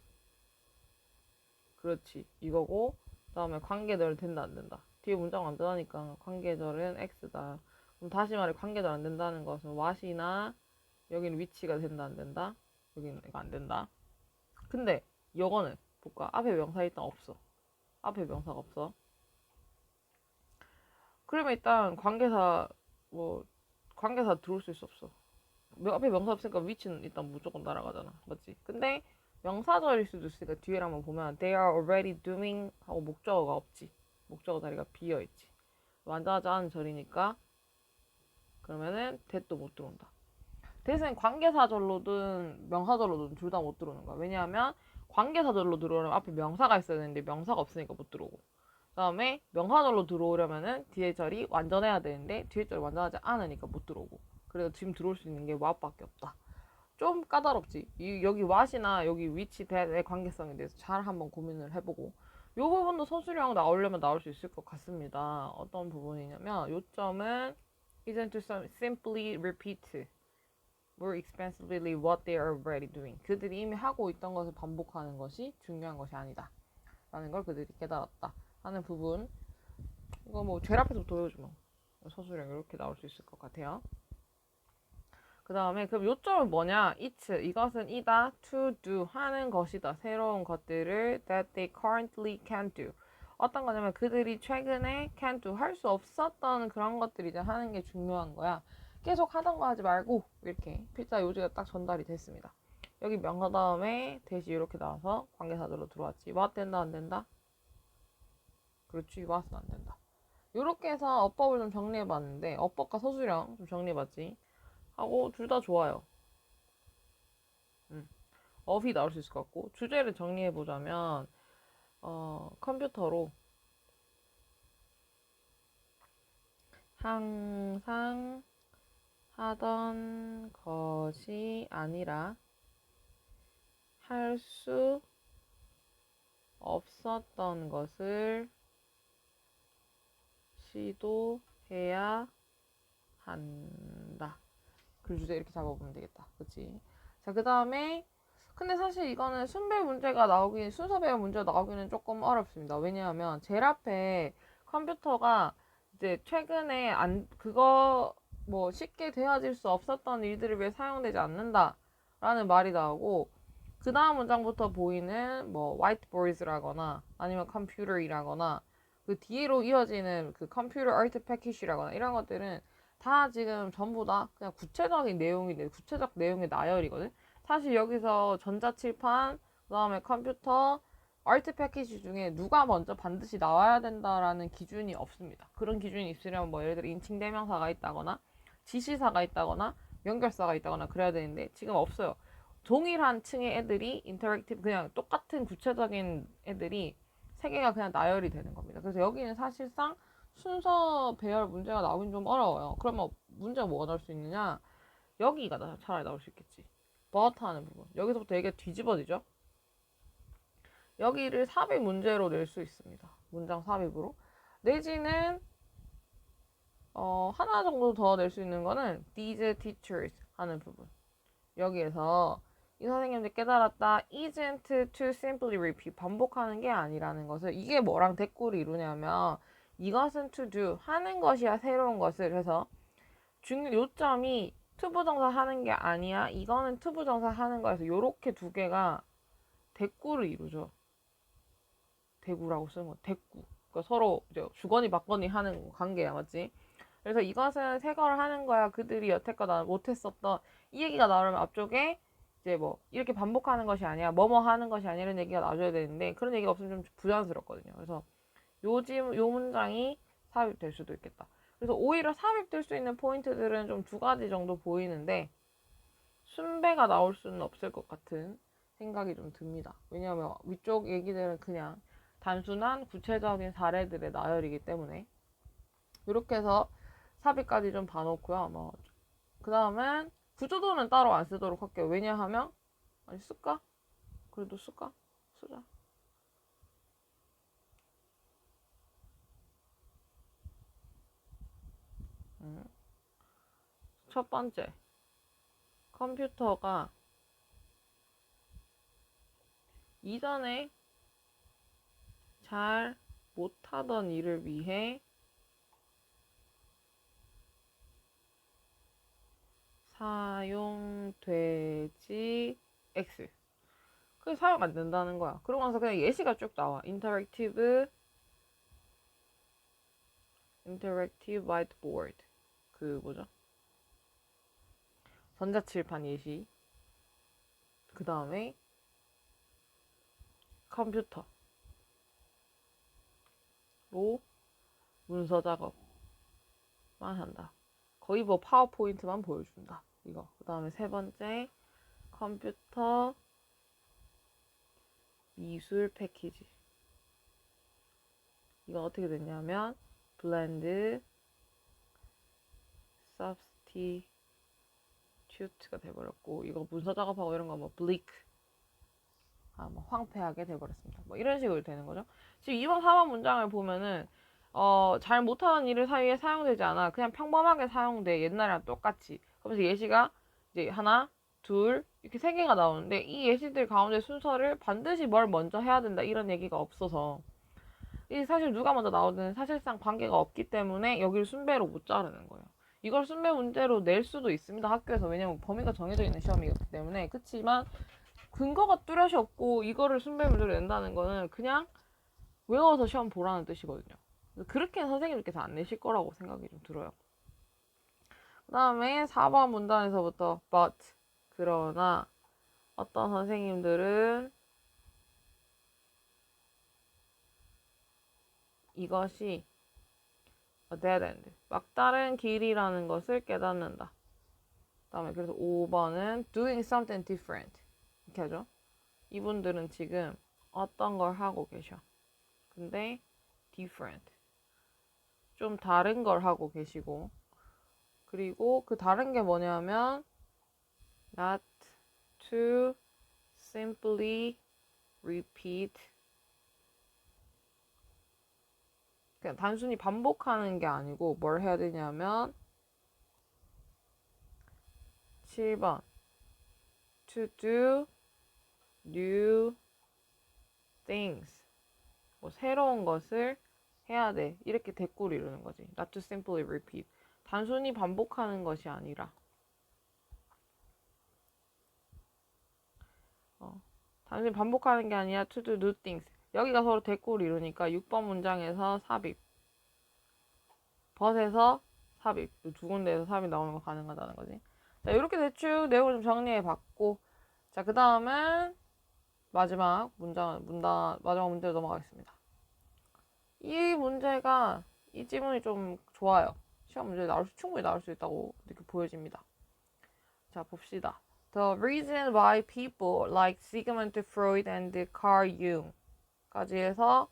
그렇지. 이거고 그다음에 관계절 된다 안 된다. 뒤에 문장 완전하니까 관계절은 X다. 그럼 다시 말해 관계절 안 된다는 것은 what이나 여기는 위치가 된다 안 된다? 여기는 이거 안 된다. 근데 이거는 볼까? 앞에 명사 일단 없어. 앞에 명사가 없어. 그러면 일단 관계사 들어올 수 있어 없어? 앞에 명사 없으니까 위치는 일단 무조건 날아가잖아. 맞지? 근데 명사절일 수도 있으니까 뒤에 한번 보면 they are already doing 하고 목적어가 없지. 목적어 자리가 비어있지. 완전하지 않은 절이니까 그러면은 that도 못 들어온다. that은 관계사절로든 명사절로든 둘 다 못 들어오는 거야. 왜냐하면 관계사절로 들어오려면 앞에 명사가 있어야 되는데 명사가 없으니까 못 들어오고 그 다음에 명사절로 들어오려면은 뒤에 절이 완전해야 되는데 뒤에 절이 완전하지 않으니까 못 들어오고 그래서 지금 들어올 수 있는 게 what밖에 없다. 좀 까다롭지. 여기 what이나 여기 which that의 관계성에 대해서 잘 한번 고민을 해보고 이 부분도 서술형 나오려면 나올 수 있을 것 같습니다. 어떤 부분이냐면 요점은 isn't to simply repeat more expensively what they are already doing. 그들이 이미 하고 있던 것을 반복하는 것이 중요한 것이 아니다. 라는 걸 그들이 깨달았다. 하는 부분. 이거 뭐 제일 앞에서 보여주면 서술형 이렇게 나올 수 있을 것 같아요. 그 다음에 그럼 요점은 뭐냐? it's 이것은 이다 to do 하는 것이다. 새로운 것들을 that they currently can do. 어떤 거냐면 그들이 최근에 can do 할 수 없었던 그런 것들 이제 하는 게 중요한 거야. 계속 하던 거 하지 말고 이렇게 필자 요지가 딱 전달이 됐습니다. 여기 명사 다음에 대시 이렇게 나와서 관계사절로 들어왔지. what 된다 안 된다? 그렇지. what은 안 된다. 이렇게 해서 어법을 좀 정리해봤는데 어법과 서술형 좀 정리해봤지. 하고 둘 다 좋아요. 업이 나올 수 있을 것 같고 주제를 정리해보자면 컴퓨터로 항상 하던 것이 아니라 할 수 없었던 것을 시도해야 한다. 글 주제 이렇게 잡아보면 되겠다. 그치? 자, 그 다음에 근데 사실 이거는 순서 배열 문제가 나오기는 조금 어렵습니다. 왜냐하면 제일 앞에 컴퓨터가 이제 최근에 그거 뭐 쉽게 되어질 수 없었던 일들을 위해 사용되지 않는다 라는 말이 나오고 그 다음 문장부터 보이는 뭐 whiteboards라거나 아니면 computer이라거나 그 뒤로 이어지는 그 computer art packag이라거나 이런 것들은 다 지금 전부 다 그냥 구체적 내용의 나열이거든. 사실 여기서 전자칠판, 그 다음에 컴퓨터, 아트 패키지 중에 누가 먼저 반드시 나와야 된다라는 기준이 없습니다. 그런 기준이 있으려면 뭐 예를 들어 인칭 대명사가 있다거나 지시사가 있다거나 연결사가 있다거나 그래야 되는데 지금 없어요. 동일한 층의 애들이 인터랙티브 그냥 똑같은 구체적인 애들이 세 개가 그냥 나열이 되는 겁니다. 그래서 여기는 사실상 순서 배열 문제가 나오긴 좀 어려워요. 그러면 문제가 뭐가 나올 수 있느냐? 여기가 차라리 나올 수 있겠지. but 하는 부분. 여기서부터 얘기가 뒤집어지죠. 여기를 삽입 문제로 낼 수 있습니다. 문장 삽입으로. 내지는 하나 정도 더 낼 수 있는 거는 these teachers 하는 부분. 여기에서 이 선생님들 깨달았다. isn't to simply repeat. 반복하는 게 아니라는 것을. 이게 뭐랑 대꾸를 이루냐면 이것은 to do. 하는 것이야 새로운 것을 해서 요점이 투부정사 하는 게 아니야. 이거는 투부정사 하는 거에서 요렇게 두 개가 대꾸를 이루죠. 대구라고 쓰는 건 대꾸. 그러니까 서로 이제 주거니 받거니 하는 관계야, 맞지? 그래서 이것은 새 걸 하는 거야. 그들이 여태껏 못했었던 이 얘기가 나오면 앞쪽에 이제 뭐 이렇게 반복하는 것이 아니야. 뭐뭐 하는 것이 아니야. 이런 얘기가 나와줘야 되는데 그런 얘기가 없으면 좀 부자연스럽거든요. 그래서 요 문장이 삽입될 수도 있겠다. 그래서 오히려 삽입될 수 있는 포인트들은 좀 두 가지 정도 보이는데 순배가 나올 수는 없을 것 같은 생각이 좀 듭니다. 왜냐하면 위쪽 얘기들은 그냥 단순한 구체적인 사례들의 나열이기 때문에 이렇게 해서 삽입까지 좀 봐놓고요. 뭐 그 다음엔 구조도는 따로 안 쓰도록 할게요. 왜냐하면 아니 쓸까? 그래도 쓸까? 쓰자. 첫 번째, 컴퓨터가 이전에 잘 못하던 일을 위해 사용되지 X. 그게 사용 안 된다는 거야. 그러고 나서 그냥 예시가 쭉 나와. Interactive whiteboard. 그 뭐죠? 전자칠판 예시. 그 다음에 컴퓨터로 문서 작업만 한다. 거의 뭐 파워포인트만 보여준다. 이거. 그 다음에 세 번째 컴퓨터 미술 패키지. 이거 어떻게 됐냐면 blend substitute가 돼버렸고 이거 문서 작업하고 이런 거 뭐 bleak 뭐 황폐하게 돼버렸습니다. 뭐 이런 식으로 되는 거죠. 지금 2번, 4번 문장을 보면은 잘 못하는 일을 사이에 사용되지 않아. 그냥 평범하게 사용돼. 옛날이랑 똑같이. 그러면서 예시가 이제 하나, 둘 이렇게 세 개가 나오는데 이 예시들 가운데 순서를 반드시 뭘 먼저 해야 된다 이런 얘기가 없어서 이 사실 누가 먼저 나오든 사실상 관계가 없기 때문에 여기를 순배로 못 자르는 거예요. 이걸 순배 문제로 낼 수도 있습니다. 학교에서. 왜냐면 범위가 정해져 있는 시험이기 때문에. 그치만 근거가 뚜렷이 없고 이거를 순배 문제로 낸다는 거는 그냥 외워서 시험 보라는 뜻이거든요. 그렇게 선생님께서 안 내실 거라고 생각이 좀 들어요. 그 다음에 4번 문단에서부터 but 그러나 어떤 선생님들은 이것이 a dead end 막다른 길이라는 것을 깨닫는다. 그 다음에 그래서 5번은 doing something different 이렇게 하죠. 이분들은 지금 어떤 걸 하고 계셔. 근데 different 좀 다른 걸 하고 계시고 그리고 그 다른 게 뭐냐면 not to simply repeat 그냥 단순히 반복하는 게 아니고 뭘 해야 되냐면 7번 to do new things 뭐 새로운 것을 해야 돼. 이렇게 대꾸를 이루는 거지. Not to simply repeat. 단순히 반복하는 것이 아니라 단순히 반복하는 게 아니라 to do new things. 여기가 서로 대꾸를 이루니까 6번 문장에서 삽입 벗에서 삽입 두 군데에서 삽입 나오는 거 가능하다는 거지. 자, 이렇게 대충 내용을 좀 정리해 봤고 자, 그 다음은 마지막 문제로 넘어가겠습니다. 이 문제가 이 지문이 좀 좋아요. 시험 문제에 충분히 나올 수 있다고 이렇게 보여집니다. 자, 봅시다. The reason why people like Sigmund Freud and Carl Jung 까지 해서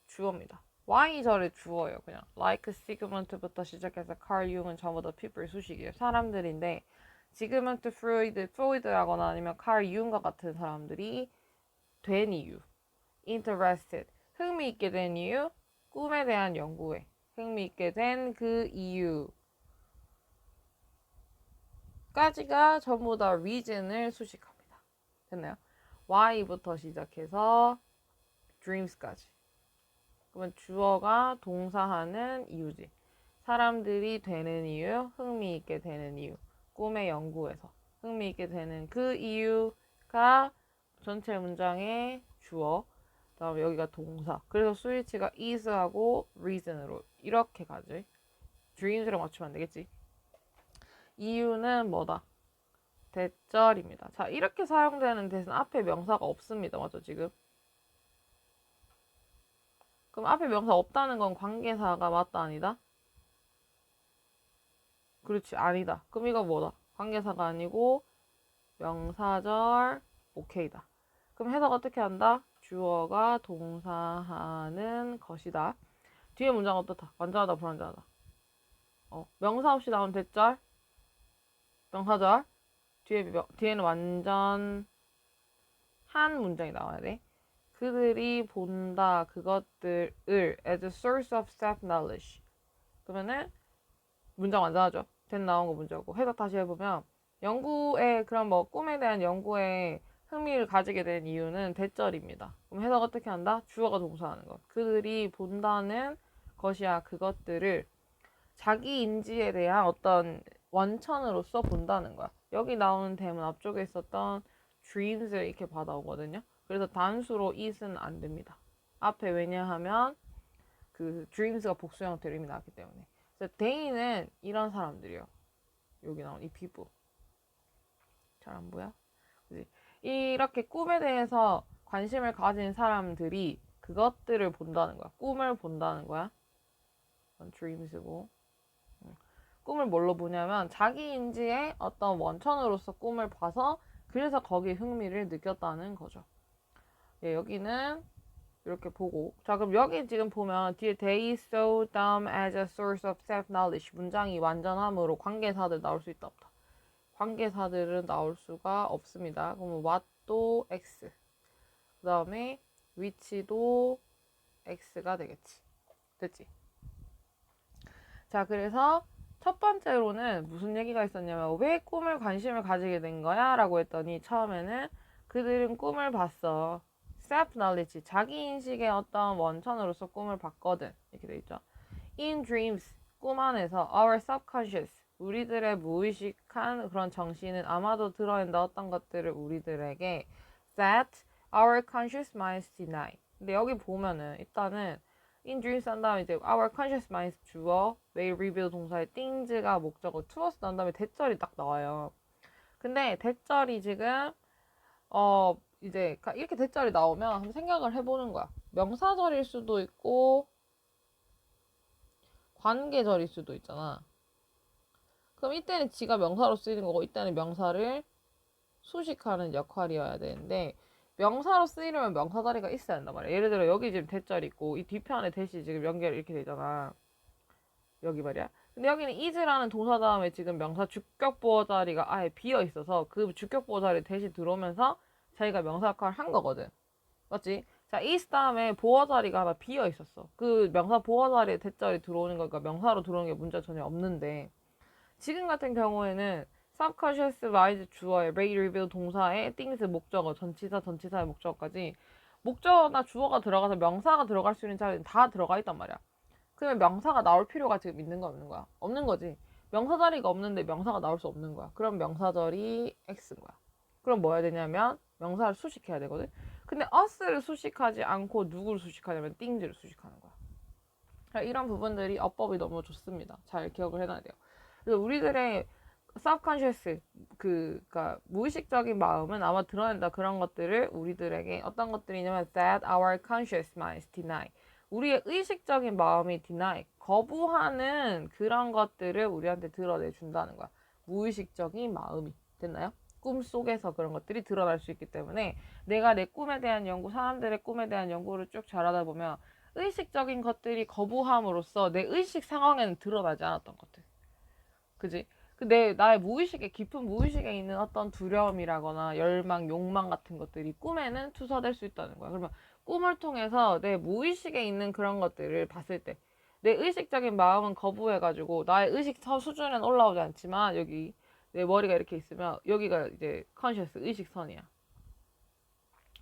주어입니다. why 절의 주어예요. 그냥 like Sigmund부터 시작해서 Carl Jung은 전부 다 people 수식이에요. 사람들인데 지금은 프로이드라거나 아니면 칼 융과 같은 사람들이 된 이유, interested, 흥미있게 된 이유, 꿈에 대한 연구에 흥미있게 된 그 이유까지가 전부 다 reason을 수식합니다. 됐나요? why부터 시작해서 dreams까지. 그러면 주어가 동사하는 이유지. 사람들이 되는 이유, 흥미있게 되는 이유, 꿈의 연구에서 흥미있게 되는 그 이유가 전체 문장의 주어, 그다음에 여기가 동사. 그래서 스위치가 is하고 reason으로 이렇게 가지. dreams랑 맞추면 안 되겠지. 이유는 뭐다? 대절입니다. 자, 이렇게 사용되는 대신 앞에 명사가 없습니다. 맞죠, 지금? 그럼 앞에 명사 없다는 건 관계사가 맞다, 아니다? 그렇지, 아니다. 그럼 이거 뭐다? 관계사가 아니고 명사절 오케이다. 그럼 해석 어떻게 한다? 주어가 동사하는 것이다. 뒤에 문장 어떻다? 완전하다, 불완전하다? 명사 없이 나온 대절, 명사절. 뒤에는 완전한 문장이 나와야 돼. 그들이 본다 그것들을 as a source of self-knowledge. 그러면은 문장 완전하죠. 된 나온 거 문제고. 해석 다시 해보면 연구에 그럼 뭐 꿈에 대한 연구에 흥미를 가지게 된 이유는 대절입니다. 그럼 해석 어떻게 한다? 주어가 동사하는 것. 그들이 본다는 것이야 그것들을 자기 인지에 대한 어떤 원천으로서 본다는 거야. 여기 나오는 대문 앞쪽에 있었던 dreams를 이렇게 받아오거든요. 그래서 단수로 it은 안 됩니다. 앞에 왜냐하면 그 dreams가 복수 형태로 이미 나왔기 때문에. 그래서 they는 이런 사람들이요. 여기 나온 이 피부. 잘 안 보여? 그치? 이렇게 꿈에 대해서 관심을 가진 사람들이 그것들을 본다는 거야. 꿈을 본다는 거야. 이건 dreams고. 꿈을 뭘로 보냐면 자기 인지의 어떤 원천으로서 꿈을 봐서 그래서 거기에 흥미를 느꼈다는 거죠. 예, 여기는 이렇게 보고 자 그럼 여기 지금 보면 뒤에 they saw them as a source of self-knowledge 문장이 완전함으로 관계사들 나올 수 있다 없다. 관계사들은 나올 수가 없습니다. 그러면 what도 x 그 다음에 which도 x가 되겠지. 됐지? 자 그래서 첫 번째로는 무슨 얘기가 있었냐면 왜 꿈을 관심을 가지게 된 거야? 라고 했더니 처음에는 그들은 꿈을 봤어. self-knowledge, 자기 인식의 어떤 원천으로서 꿈을 봤거든. 이렇게 돼 있죠. In dreams, 꿈 안에서 our subconscious, 우리들의 무의식한 그런 정신은 아마도 드러낸다 어떤 것들을 우리들에게 that our conscious minds deny. 근데 여기 보면은 일단은 in dreams 한 다음에 이제 our conscious minds 주어, may reveal 동사의 things가 목적어, towards 난 다음에 대절이 딱 나와요. 근데 대절이 지금 이제 이렇게 대절이 나오면 한번 생각을 해보는 거야. 명사절일 수도 있고 관계절일 수도 있잖아. 그럼 이때는 지가 명사로 쓰이는 거고 이때는 명사를 수식하는 역할이어야 되는데 명사로 쓰이려면 명사 자리가 있어야 한단 말이야. 예를 들어 여기 지금 대절 있고 이 뒤편에 대시 지금 연결 이렇게 되잖아. 여기 말이야. 근데 여기는 is라는 동사 다음에 지금 명사 주격 보어 자리가 아예 비어 있어서 그 주격 보어 자리 대시 들어오면서 자기가 명사 역할을 한 거거든. 맞지? 자, is 다음에 보어 자리가 하나 비어 있었어. 그 명사 보어 자리에 대절이 들어오는 거니까 명사로 들어오는 게 문제 전혀 없는데 지금 같은 경우에는 subconscious mind 주어에 may reveal 동사에 things 목적어 전치사의 목적어까지 목적어나 주어가 들어가서 명사가 들어갈 수 있는 자리는 다 들어가 있단 말이야. 그러면 명사가 나올 필요가 지금 있는 거 없는 거야? 없는 거지. 명사 자리가 없는데 명사가 나올 수 없는 거야. 그럼 명사절이 x인 거야. 그럼 뭐 해야 되냐면 명사를 수식해야 되거든. 근데 us를 수식하지 않고 누구를 수식하냐면 things를 수식하는 거야. 이런 부분들이 어법이 너무 좋습니다. 잘 기억을 해놔야 돼요. 그래서 우리들의 subconscious 그니까 무의식적인 마음은 아마 드러낸다 그런 것들을 우리들에게 어떤 것들이냐면 that our conscious minds deny 우리의 의식적인 마음이 deny 거부하는 그런 것들을 우리한테 드러내 준다는 거야. 무의식적인 마음이 됐나요? 꿈속에서 그런 것들이 드러날 수 있기 때문에 내가 내 꿈에 대한 연구, 사람들의 꿈에 대한 연구를 쭉 잘하다 보면 의식적인 것들이 거부함으로써 내 의식 상황에는 드러나지 않았던 것들. 그지? 나의 무의식에, 깊은 무의식에 있는 어떤 두려움이라거나 열망, 욕망 같은 것들이 꿈에는 투사될 수 있다는 거야. 그러면 꿈을 통해서 내 무의식에 있는 그런 것들을 봤을 때, 내 의식적인 마음은 거부해가지고 나의 의식 수준에는 올라오지 않지만 여기 내 머리가 이렇게 있으면 여기가 이제 컨셔스 의식선이야.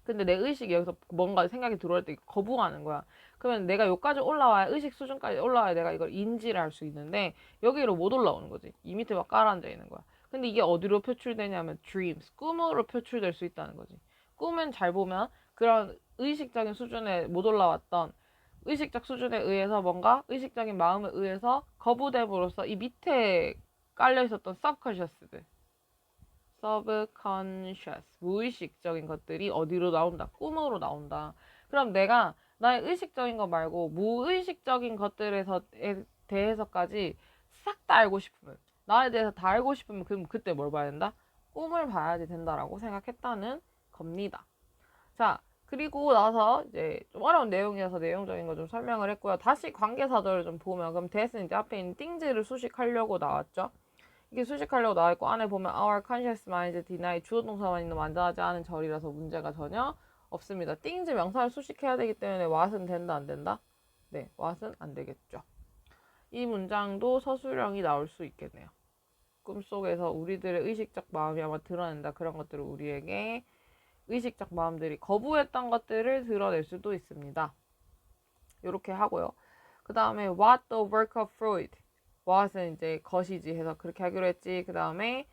근데 내 의식이 여기서 뭔가 생각이 들어올 때 거부하는 거야. 그러면 내가 여기까지 올라와야, 의식 수준까지 올라와야 내가 이걸 인지를 할 수 있는데 여기로 못 올라오는 거지. 이 밑에 막 깔아앉아 있는 거야. 근데 이게 어디로 표출되냐면 dreams, 꿈으로 표출될 수 있다는 거지. 꿈은 잘 보면 그런 의식적인 수준에 못 올라왔던 의식적 수준에 의해서 뭔가 의식적인 마음에 의해서 거부됨으로써 이 밑에 깔려 있었던 subconscious들, subconscious, 무의식적인 것들이 어디로 나온다? 꿈으로 나온다. 그럼 내가 나의 의식적인 거 말고 무의식적인 것들에서 대해서까지 싹 다 알고 싶으면, 나에 대해서 다 알고 싶으면 그럼 그때 뭘 봐야 된다? 꿈을 봐야지 된다라고 생각했다는 겁니다. 자, 그리고 나서 이제 좀 어려운 내용이어서 내용적인 거 좀 설명을 했고요. 다시 관계사절을 좀 보면, 그럼 대스는 이제 앞에 있는 띵즈를 수식하려고 나왔죠. 이게 수식하려고 나와있고, 안에 보면 our conscious mind deny, 주어 동사만 있는 완전하지 않은 절이라서 문제가 전혀 없습니다. 띵즈 명사를 수식해야 되기 때문에 what은 된다 안 된다? 네, what은 안 되겠죠. 이 문장도 서술형이 나올 수 있겠네요. 꿈속에서 우리들의 의식적 마음이 아마 드러낸다. 그런 것들을 우리에게 의식적 마음들이 거부했던 것들을 드러낼 수도 있습니다. 이렇게 하고요. 그 다음에 what the work of Freud. what은 이제 것이지 해서 그렇게 하기로 했지. 그 다음에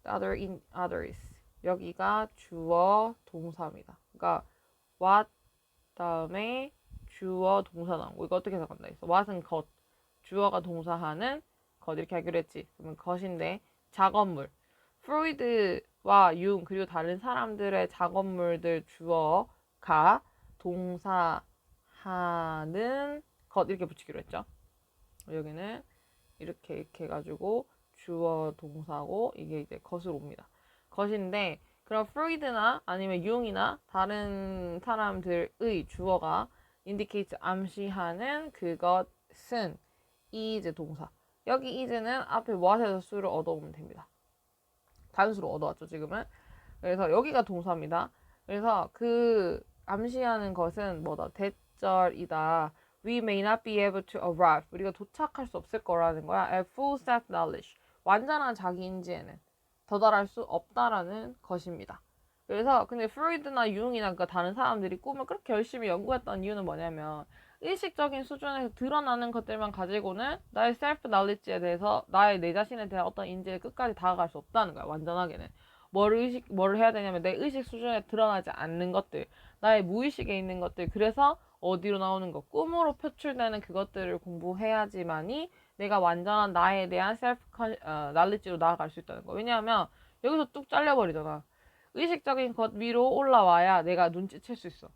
other in others. 여기가 주어 동사입니다. 그러니까 what 다음에 주어 동사 나오고, 이거 어떻게 해석한다 했어? what은 것, 주어가 동사하는 것 이렇게 하기로 했지. 그러면 것인데 작업물. 프로이드와 융 그리고 다른 사람들의 작업물들 주어가 동사하는 것 이렇게 붙이기로 했죠. 여기는 이렇게 해가지고 주어 동사고 이게 이제 것으로 옵니다. 것인데 그럼 프로이드나 아니면 융이나 다른 사람들의 주어가 indicate 암시하는 그것은 is 동사. 여기 is는 앞에 what에서 수를 얻어오면 됩니다. 단수로 얻어왔죠 지금은. 그래서 여기가 동사입니다. 그래서 그 암시하는 것은 뭐다? 대절이다. We may not be able to arrive. 우리가 도착할 수 없을 거라는 거야. At full self-knowledge. 완전한 자기인지에는 도달할 수 없다라는 것입니다. 그래서 근데 프로이드나 융이나 그 다른 사람들이 꿈을 그렇게 열심히 연구했던 이유는 뭐냐면 의식적인 수준에서 드러나는 것들만 가지고는 나의 셀프 날리지에 대해서 나의 내 자신에 대한 어떤 인지에 끝까지 다가갈 수 없다는 거야. 완전하게는. 뭐를 해야 되냐면 내 의식 수준에 드러나지 않는 것들, 나의 무의식에 있는 것들, 그래서 어디로 나오는 것, 꿈으로 표출되는 그것들을 공부해야지만이 내가 완전한 나에 대한 셀프 날리지로 나아갈 수 있다는 거. 왜냐하면 여기서 뚝 잘려버리잖아. 의식적인 것 위로 올라와야 내가 눈치챌 수 있어.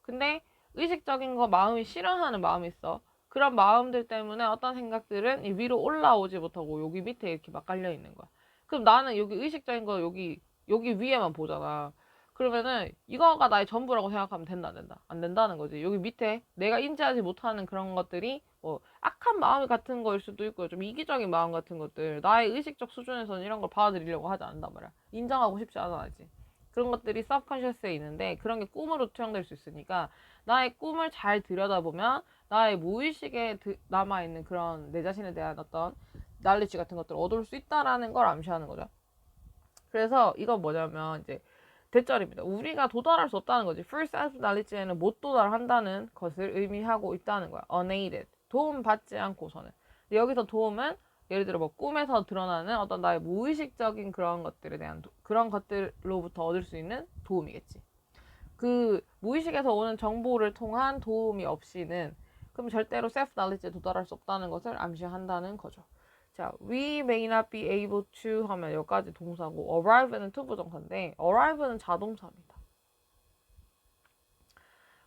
근데 의식적인 거 마음이 싫어하는 마음이 있어. 그런 마음들 때문에 어떤 생각들은 위로 올라오지 못하고 여기 밑에 이렇게 막 깔려 있는 거야. 그럼 나는 여기 의식적인 거 여기 위에만 보잖아. 그러면은 이거가 나의 전부라고 생각하면 된다 안 된다? 안 된다는 거지. 여기 밑에 내가 인지하지 못하는 그런 것들이 뭐 악한 마음 같은 거일 수도 있고 좀 이기적인 마음 같은 것들, 나의 의식적 수준에서는 이런 걸 받아들이려고 하지 않는단 말이야. 인정하고 싶지 않아 아직. 그런 것들이 서브컨셔스에 있는데 그런 게 꿈으로 투영될 수 있으니까 나의 꿈을 잘 들여다보면 나의 무의식에 남아있는 그런 내 자신에 대한 어떤 날리지 같은 것들을 얻을 수 있다라는 걸 암시하는 거죠. 그래서 이건 뭐냐면 이제 대절입니다. 우리가 도달할 수 없다는 거지. First self knowledge에는 못 도달한다는 것을 의미하고 있다는 거야. unaided. 도움 받지 않고서는. 여기서 도움은 예를 들어 뭐 꿈에서 드러나는 어떤 나의 무의식적인 그런 것들에 대한 그런 것들로부터 얻을 수 있는 도움이겠지. 그 무의식에서 오는 정보를 통한 도움이 없이는 그럼 절대로 self knowledge에 도달할 수 없다는 것을 암시한다는 거죠. 자, we may not be able to 하면 여기까지 동사고 arrive는 투부정사인데 arrive는 자동사입니다.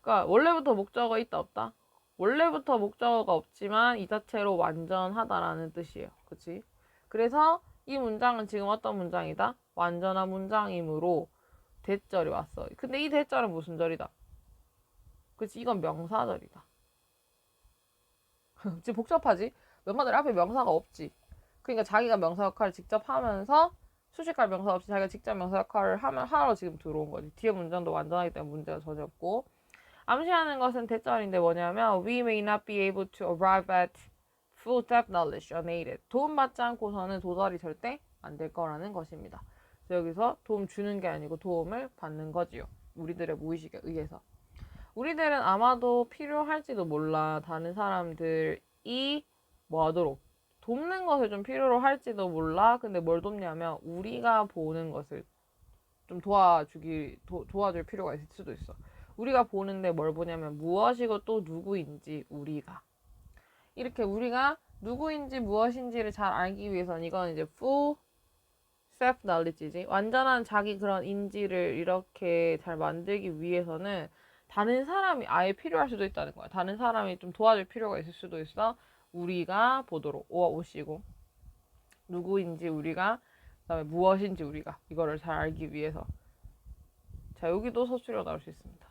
그러니까 원래부터 목적어가 있다 없다? 원래부터 목적어가 없지만 이 자체로 완전하다라는 뜻이에요. 그치? 그래서 이 문장은 지금 어떤 문장이다? 완전한 문장이므로 대절이 왔어. 근데 이 대절은 무슨 절이다? 그치? 이건 명사절이다. 지금 복잡하지? 명사절 앞에 명사가 없지. 그러니까 자기가 명사 역할을 직접 하면서 수식할 명사 없이 자기가 직접 명사 역할을 하러 지금 들어온 거지. 뒤에 문장도 완전하기 때문에 문제가 전혀 없고. 암시하는 것은 대절인데 뭐냐면 We may not be able to arrive at full depth knowledge unaided. 도움받지 않고서는 도달이 절대 안 될 거라는 것입니다. 그래서 여기서 도움 주는 게 아니고 도움을 받는 거지요. 우리들의 무의식에 의해서. 우리들은 아마도 필요할지도 몰라. 다른 사람들이 뭐 하도록 돕는 것을 좀 필요로 할지도 몰라. 근데 뭘 돕냐면 우리가 보는 것을 좀 도와줄 필요가 있을 수도 있어. 우리가 보는데 뭘 보냐면 무엇이고 또 누구인지 우리가. 이렇게 우리가 누구인지 무엇인지를 잘 알기 위해서는 이건 이제 full self knowledge지. 완전한 자기 그런 인지를 이렇게 잘 만들기 위해서는 다른 사람이 아예 필요할 수도 있다는 거야. 다른 사람이 좀 도와줄 필요가 있을 수도 있어. 우리가 보도록 오시고 누구인지 우리가 그다음에 무엇인지 우리가 이거를 잘 알기 위해서. 자, 여기도 서술형 나올 수 있습니다.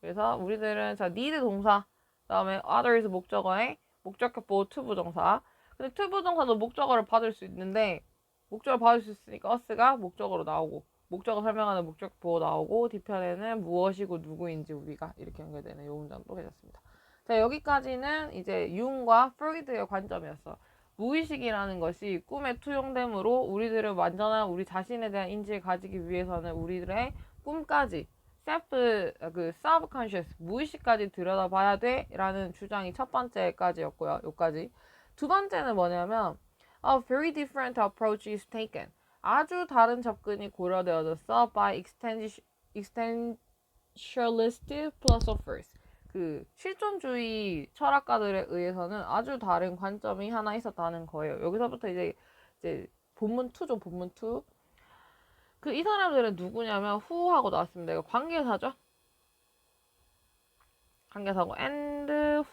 그래서 우리들은 자 need 동사 그다음에 others 목적어에 목적격보 to 부정사. 근데 to 부정사도 목적어를 받을 수 있는데 목적어를 받을 수 있으니까 us가 목적어로 나오고 목적어 설명하는 목적보 나오고 뒤편에는 무엇이고 누구인지 우리가 이렇게 연결되는 이 문장도 괜찮습니다. 자, 여기까지는 이제 융과 프로이드의 관점이었어. 무의식이라는 것이 꿈의 투영됨으로 우리들은 완전한 우리 자신에 대한 인지를 가지기 위해서는 우리들의 꿈까지 subconscious 무의식까지 들여다봐야 돼라는 주장이 첫 번째까지였고요. 여기까지. 두 번째는 뭐냐면 A very different approach is taken. 아주 다른 접근이 고려되어졌어 by existentialist philosophers. 그 실존주의 철학가들에 의해서는 아주 다른 관점이 하나 있었다는 거예요. 여기서부터 이제 본문 2죠. 본문 2. 그 이 사람들은 누구냐면 who하고 나왔습니다. 이거 관계사죠. 관계사고 and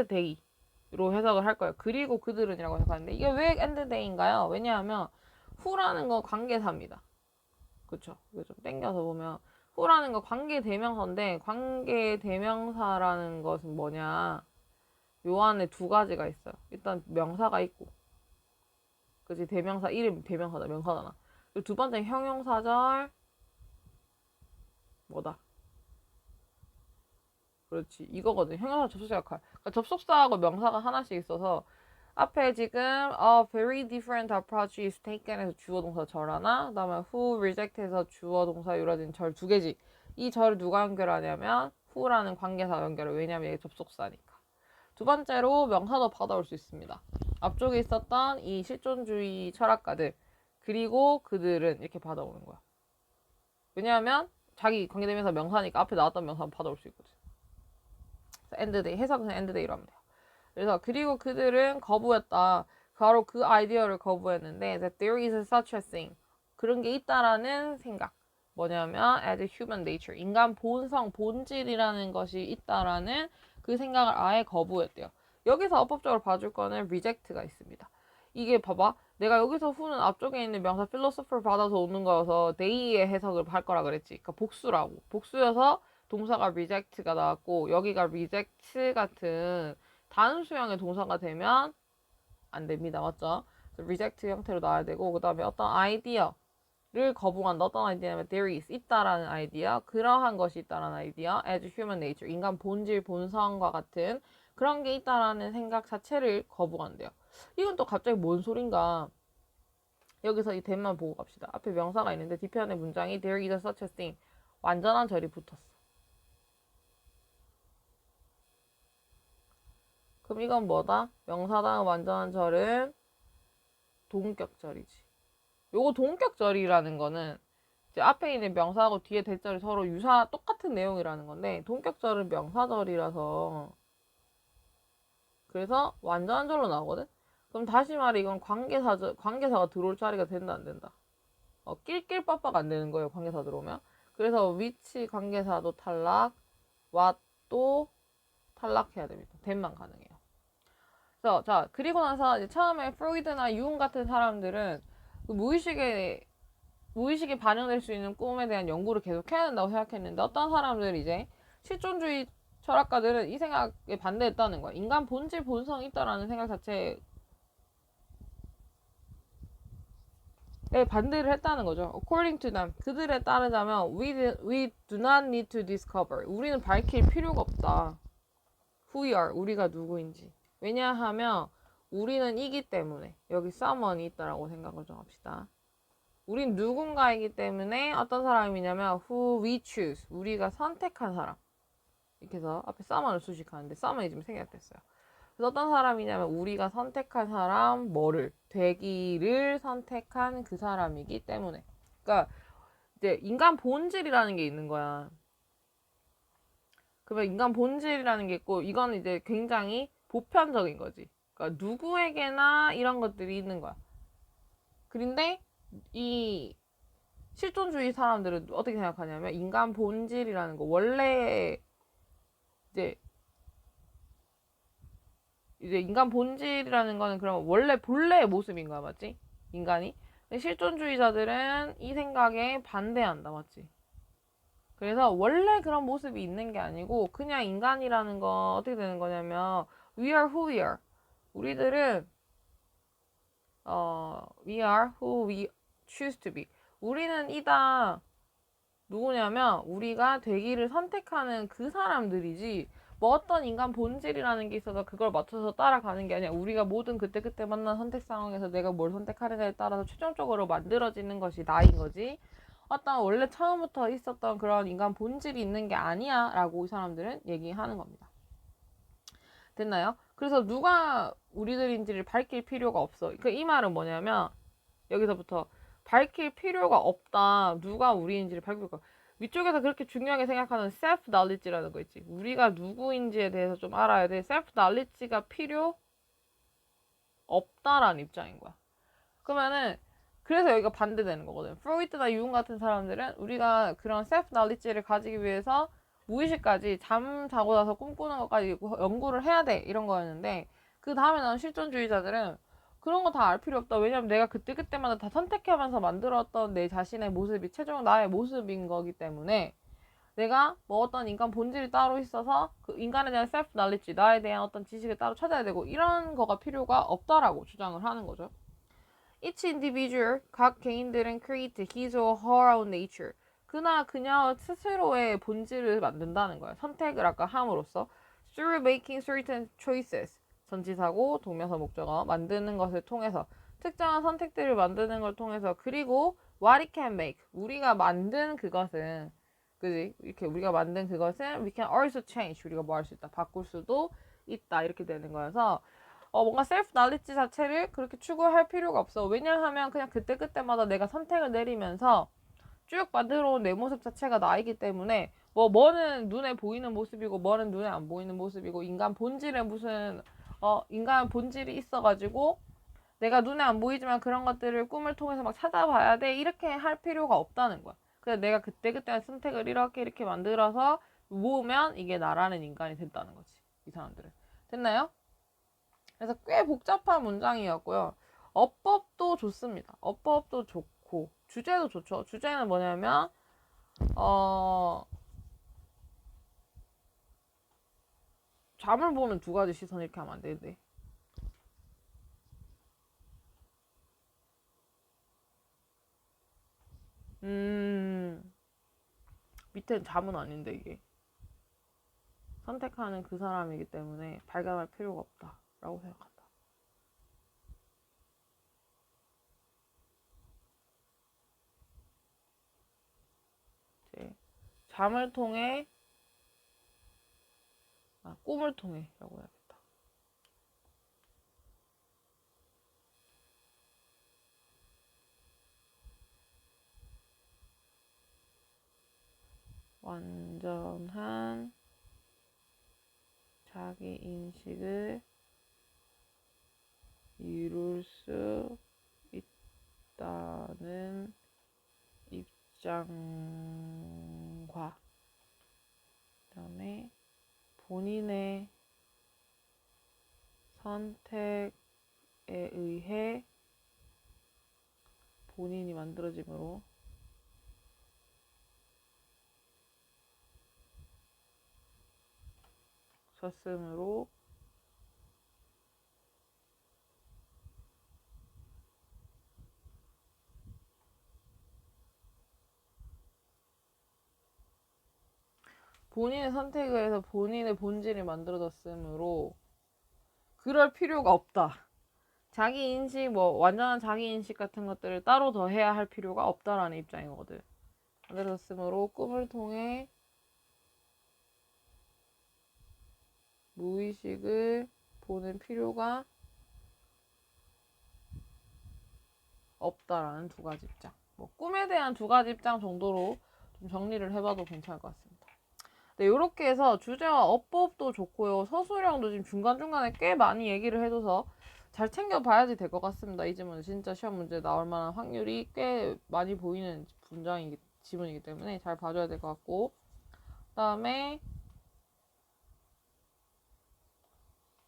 they로 해석을 할 거예요. 그리고 그들은이라고 해석하는데 이게 왜 and they인가요? 왜냐하면 who라는 건 관계사입니다. 그쵸? 이거 좀 땡겨서 보면 who라는 건 관계대명사인데 관계대명사라는 것은 뭐냐? 요 안에 두 가지가 있어요. 일단 명사가 있고 그치? 대명사 이름 대명사다 명사잖아. 두 번째 형용사절 뭐다? 그렇지 이거거든. 형용사 접속사 역할. 그러니까 접속사하고 명사가 하나씩 있어서 앞에 지금 a very different approach is taken에서 주어 동사 절 하나, 그다음에 who reject에서 주어 동사 이루어진 절 두 개지. 이 절을 누가 연결하냐면 who라는 관계사 연결을. 왜냐면 이게 접속사니까. 두 번째로 명사도 받아올 수 있습니다. 앞쪽에 있었던 이 실존주의 철학가들 그리고 그들은 이렇게 받아오는 거야. 왜냐하면 자기 관계되면서 명사니까 앞에 나왔던 명사는 받아올 수 있거든. end day 해석은 end day로 하면 돼요. 그래서 그리고 그들은 거부했다. 바로 그 아이디어를 거부했는데 that there is such a thing. 그런 게 있다라는 생각. 뭐냐면 as human nature. 인간 본성, 본질이라는 것이 있다라는 그 생각을 아예 거부했대요. 여기서 어법적으로 봐줄 거는 reject가 있습니다. 이게 봐봐. 내가 여기서 who는 앞쪽에 있는 명사 philosopher 받아서 오는 거여서 they의 해석을 할 거라 그랬지. 그러니까 복수라고. 복수여서 동사가 reject가 나왔고 여기가 reject 같은 단수형의 동사가 되면 안 됩니다. 맞죠? reject 형태로 나와야 되고 그 다음에 어떤 아이디어를 거부한다. 어떤 아이디어냐면 there is 있다라는 아이디어, 그러한 것이 있다라는 아이디어, as human nature 인간 본질 본성과 같은 그런 게 있다라는 생각 자체를 거부한대요. 이건 또 갑자기 뭔 소린가? 여기서 이 대만 보고 갑시다. 앞에 명사가 있는데 뒤편의 문장이 there is such a thing 완전한 절이 붙었어. 그럼 이건 뭐다? 명사다음 완전한 절은 동격절이지. 요거 동격절이라는 거는 이제 앞에 있는 명사하고 뒤에 대절이 서로 똑같은 내용이라는 건데 동격절은 명사절이라서 그래서 완전한 절로 나오거든? 그럼 다시 말해 이건 관계사가 들어올 자리가 된다 안 된다? 낄낄 빡빡 안 되는 거예요. 관계사 들어오면. 그래서 which 관계사도 탈락, what도 탈락해야 됩니다. 된만 가능해요. 그래서 자 그리고 나서 이제 처음에 프로이드나 융 같은 사람들은 그 무의식에 반영될 수 있는 꿈에 대한 연구를 계속 해야 된다고 생각했는데 어떤 사람들이 이제 실존주의 철학가들은 이 생각에 반대했다는 거야. 인간 본질 본성이 있다라는 생각 자체에 반대를 했다는 거죠. According to them, 그들에 따르자면 we do not need to discover. 우리는 밝힐 필요가 없다. Who we are, 우리가 누구인지. 왜냐하면 우리는 이기 때문에 여기 someone이 있다라고 생각을 좀 합시다. 우린 누군가이기 때문에 어떤 사람이냐면 who we choose, 우리가 선택한 사람. 이렇게 해서 앞에 someone을 수식하는데 someone이 지금 생략됐어요. 그래서 어떤 사람이냐면 우리가 선택한 사람, 뭐를, 되기를 선택한 그 사람이기 때문에. 그러니까 이제 인간 본질이라는 게 있는 거야. 그러면 인간 본질이라는 게 있고 이건 이제 굉장히 보편적인 거지. 그러니까 누구에게나 이런 것들이 있는 거야. 그런데 이 실존주의 사람들은 어떻게 생각하냐면 인간 본질이라는 거 원래 이제 인간 본질이라는 거는 그럼 원래 본래의 모습인 거야, 맞지? 인간이. 근데 실존주의자들은 이 생각에 반대한다, 맞지? 그래서 원래 그런 모습이 있는 게 아니고 그냥 인간이라는 건 어떻게 되는 거냐면 we are who we are. 우리들은 we are who we choose to be. 우리는 이다 누구냐면 우리가 되기를 선택하는 그 사람들이지 뭐 어떤 인간 본질이라는 게 있어서 그걸 맞춰서 따라가는 게 아니야. 우리가 모든 그때그때 만난 선택 상황에서 내가 뭘 선택하느냐에 따라서 최종적으로 만들어지는 것이 나인 거지. 어떤 원래 처음부터 있었던 그런 인간 본질이 있는 게 아니야 라고 이 사람들은 얘기하는 겁니다. 됐나요? 그래서 누가 우리들인지를 밝힐 필요가 없어. 그 이 말은 뭐냐면 여기서부터 밝힐 필요가 없다. 누가 우리인지를 밝힐 필요가 없다. 위쪽에서 그렇게 중요하게 생각하는 self knowledge라는 거 있지. 우리가 누구인지에 대해서 좀 알아야 돼. self knowledge가 필요 없다라는 입장인 거야. 그러면은 그래서 여기가 반대되는 거거든. 프로이트나 유응 같은 사람들은 우리가 그런 self knowledge를 가지기 위해서 무의식까지 잠 자고 나서 꿈꾸는 것까지 연구를 해야 돼 이런 거였는데 그 다음에 나온 실존주의자들은 그런 거 다 알 필요 없다. 왜냐면 내가 그때그때마다 다 선택하면서 만들었던 내 자신의 모습이 최종 나의 모습인 거기 때문에 내가 뭐 어떤 인간 본질이 따로 있어서 그 인간에 대한 셀프 날리지 나에 대한 어떤 지식을 따로 찾아야 되고 이런 거가 필요가 없다라고 주장을 하는 거죠. Each individual, 각 개인들은 create his or her own nature. 그나 그녀 스스로의 본질을 만든다는 거예요. 선택을 아까 함으로써 through making certain choices. 전치사고 동명사 목적어 만드는 것을 통해서 특정한 선택들을 만드는 걸 통해서 그리고 what it can make. 우리가 만든 그것은 그지? 이렇게 우리가 만든 그것은 we can also change. 우리가 뭐 할 수 있다. 바꿀 수도 있다. 이렇게 되는 거여서 뭔가 셀프 날리지 자체를 그렇게 추구할 필요가 없어. 왜냐하면 그냥 그때그때마다 내가 선택을 내리면서 쭉 만들어 온 내 모습 자체가 나이기 때문에 뭐는 눈에 보이는 모습이고 뭐는 눈에 안 보이는 모습이고 인간 본질에 무슨 인간 본질이 있어가지고 내가 눈에 안 보이지만 그런 것들을 꿈을 통해서 막 찾아봐야 돼 이렇게 할 필요가 없다는 거야. 그래서 내가 그때그때 선택을 이렇게 만들어서 모으면 이게 나라는 인간이 된다는 거지. 이 사람들은. 됐나요? 그래서 꽤 복잡한 문장이었고요. 어법도 좋습니다. 어법도 좋고 주제도 좋죠. 주제는 뭐냐면 잠을 보는 두 가지 시선 이렇게 하면 안 되는데. 밑엔 잠은 아닌데 이게 선택하는 그 사람이기 때문에 발견할 필요가 없다라고 생각한다. 이제 잠을 통해 꿈을 통해라고 해야겠다. 완전한 자기 인식을 이룰 수 있다는 입장과 그다음에 본인의 선택에 의해 본인이 만들어짐으로 졌으므로 본인의 선택을 해서 본인의 본질이 만들어졌으므로 그럴 필요가 없다. 자기 인식, 뭐 완전한 자기 인식 같은 것들을 따로 더 해야 할 필요가 없다라는 입장이거든. 만들어졌으므로 꿈을 통해 무의식을 보는 필요가 없다라는 두 가지 입장. 뭐 꿈에 대한 두 가지 입장 정도로 좀 정리를 해봐도 괜찮을 것 같습니다. 네, 이렇게 해서 주제와 어법도 좋고요. 서술형도 지금 중간중간에 꽤 많이 얘기를 해줘서 잘 챙겨봐야지 될 것 같습니다. 이 질문은 진짜 시험 문제 나올 만한 확률이 꽤 많이 보이는 지문이기 때문에 잘 봐줘야 될 것 같고, 그 다음에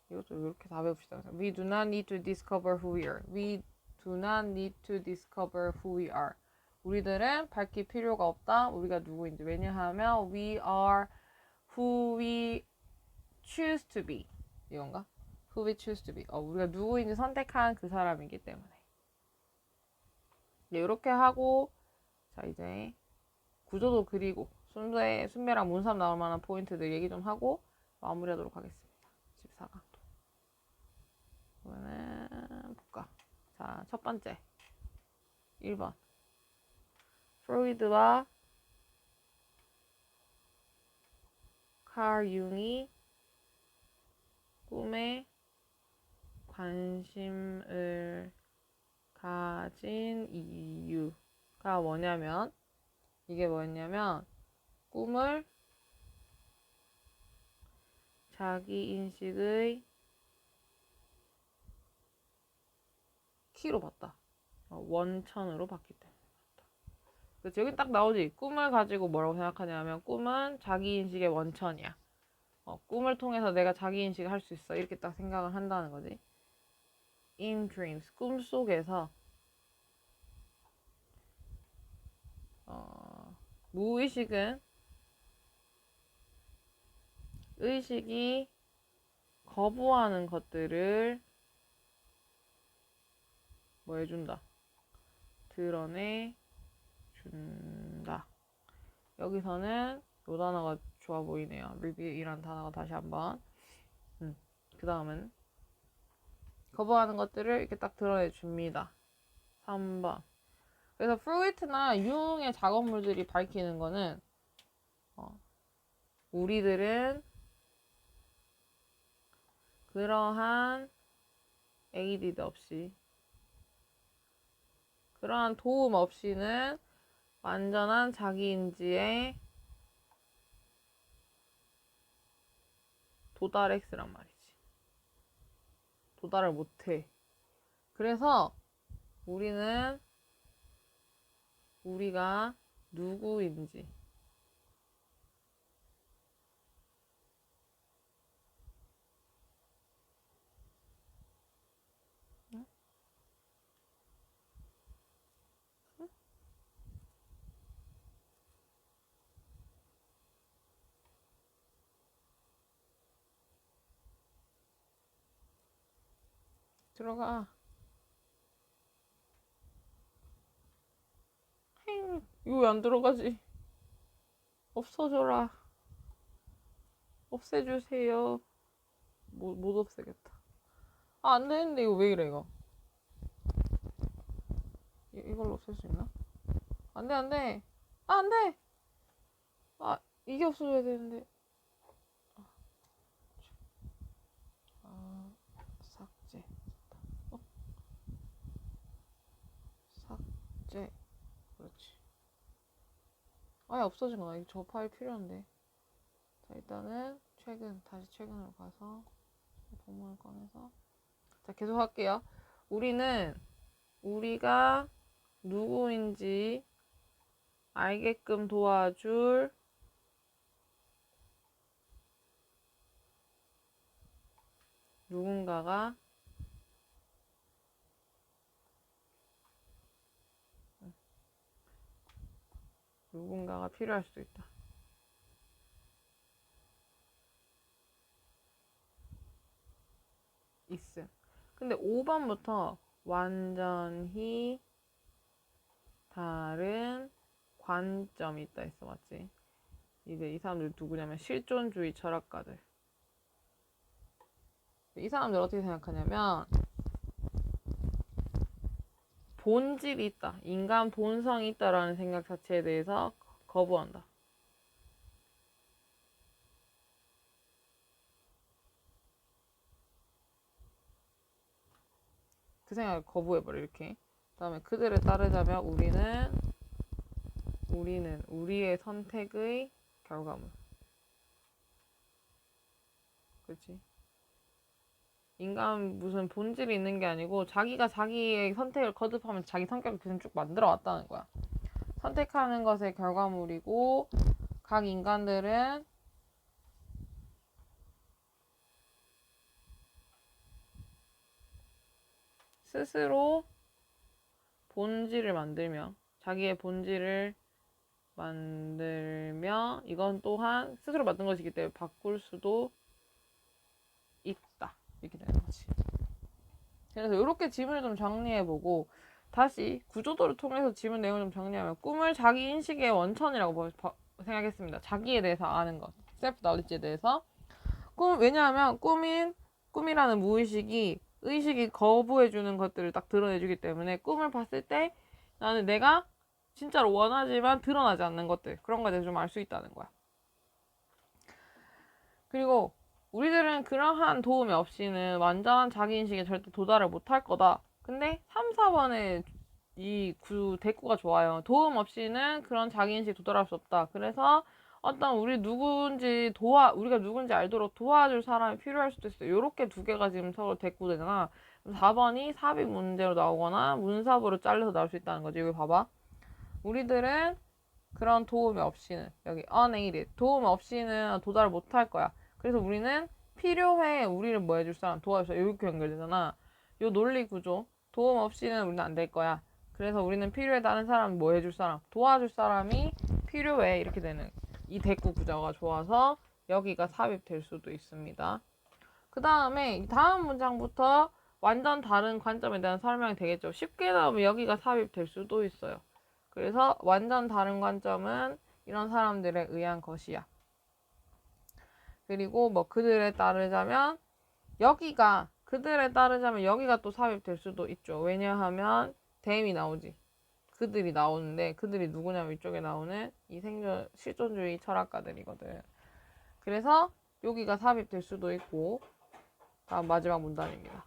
이것도 이렇게 다 배웁시다. We do not need to discover who we are. We do not need to discover who we are. 우리들은 밝힐 필요가 없다. 우리가 누구인지. 왜냐하면 we are who we choose to be. 이건가? Who we choose to be. 우리가 누구인지 선택한 그 사람이기 때문에. 네, 이렇게 하고 자 이제 구조도 그리고 순배랑 문삼 나올 만한 포인트들 얘기 좀 하고 마무리하도록 하겠습니다. 14강도. 그러면은 볼까? 자, 첫 번째 1번 프로이드와 칼 융이 꿈에 관심을 가진 이유가 뭐냐면 이게 뭐였냐면 꿈을 자기 인식의 키로 봤다. 원천으로 봤기 때문에 봤다. 그래서 여기 딱 나오지. 꿈을 가지고 뭐라고 생각하냐면 꿈은 자기 인식의 원천이야. 꿈을 통해서 내가 자기 인식을 할 수 있어. 이렇게 딱 생각을 한다는 거지. In dreams, 꿈속에서 무의식은 의식이 거부하는 것들을 뭐 해준다. 드러내준다. 여기서는 이 단어가 좋아 보이네요. reveal이란 단어가 다시 한번. 그 다음은 거부하는 것들을 이렇게 딱 드러내줍니다. 3번. 그래서 프로이트나 융의 작업물들이 밝히는 거는 우리들은 그러한 에이디드 없이 그러한 도움 없이는 완전한 자기인지에 도달X란 말이지. 도달을 못해. 그래서 우리는 우리가 누구인지 들어가. 이거 왜 안 들어가지? 없어져라. 없애주세요. 못 없애겠다. 안 되는데 이거 왜 이래 이거? 이걸로 없앨 수 있나? 안 돼, 안 돼. 안 돼. 이게 없어져야 되는데. 삭제. 삭제. 그렇지. 아예 없어진 거야. 저 파일 필요한데. 자, 일단은 다시 최근으로 가서 본문을 꺼내서 자, 계속 할게요. 우리가 누구인지 알게끔 도와줄 누군가가 필요할 수도 있다. 있음. 근데 5번부터 완전히 다른 관점이 있다 했어. 맞지? 이제 이 사람들 누구냐면 실존주의 철학가들. 이 사람들 어떻게 생각하냐면 본질이 있다. 인간 본성이 있다라는 생각 자체에 대해서 거부한다. 그 생각을 거부해버려 이렇게. 그다음에 그들을 따르자면 우리는 우리의 선택의 결과물. 그렇지? 인간 무슨 본질이 있는 게 아니고 자기가 자기의 선택을 거듭하면 자기 성격을 그냥 쭉 만들어 왔다는 거야. 선택하는 것의 결과물이고 각 인간들은 스스로 본질을 만들며 자기의 본질을 만들며 이건 또한 스스로 만든 것이기 때문에 바꿀 수도 있다. 이렇게 되는 거지. 그래서 이렇게 지문을 좀 정리해보고 다시 구조도를 통해서 지문 내용을 좀 정리하면 꿈을 자기 인식의 원천이라고 생각했습니다. 자기에 대해서 아는 것, 셀프 나우리지에 대해서. 왜냐하면 꿈이라는 무의식이 의식이 거부해주는 것들을 딱 드러내주기 때문에 꿈을 봤을 때 나는 내가 진짜로 원하지만 드러나지 않는 것들, 그런 거에 대해서 좀 알 수 있다는 거야. 그리고 우리들은 그러한 도움이 없이는 완전한 자기인식에 절대 도달을 못할 거다. 근데 3, 4번에 이 대꾸가 좋아요. 도움 없이는 그런 자기인식에 도달할 수 없다. 그래서 어떤 우리가 누군지 알도록 도와줄 사람이 필요할 수도 있어요. 요렇게 두 개가 지금 서로 대꾸되잖아. 4번이 삽입 문제로 나오거나 문sab으로 잘려서 나올 수 있다는 거지. 여기 봐봐. 우리들은 그런 도움이 없이는, 여기 unaided, 도움 없이는 도달을 못할 거야. 그래서 우리는 필요해. 우리를 뭐 해줄 사람, 도와줄 사람. 이렇게 연결되잖아. 요 논리 구조. 도움 없이는 우리는 안 될 거야. 그래서 우리는 필요해. 다른 사람 뭐 해줄 사람, 도와줄 사람이 필요해. 이렇게 되는 이 대꾸 구조가 좋아서 여기가 삽입될 수도 있습니다. 그 다음에 다음 문장부터 완전 다른 관점에 대한 설명이 되겠죠. 쉽게 나오면 여기가 삽입될 수도 있어요. 그래서 완전 다른 관점은 이런 사람들에 의한 것이야. 그리고 뭐 그들에 따르자면 여기가 또 삽입될 수도 있죠. 왜냐하면 them이 나오지. 그들이 나오는데 그들이 누구냐면 이쪽에 나오는 이 실존주의 철학가들이거든. 그래서 여기가 삽입될 수도 있고. 다음 마지막 문단입니다.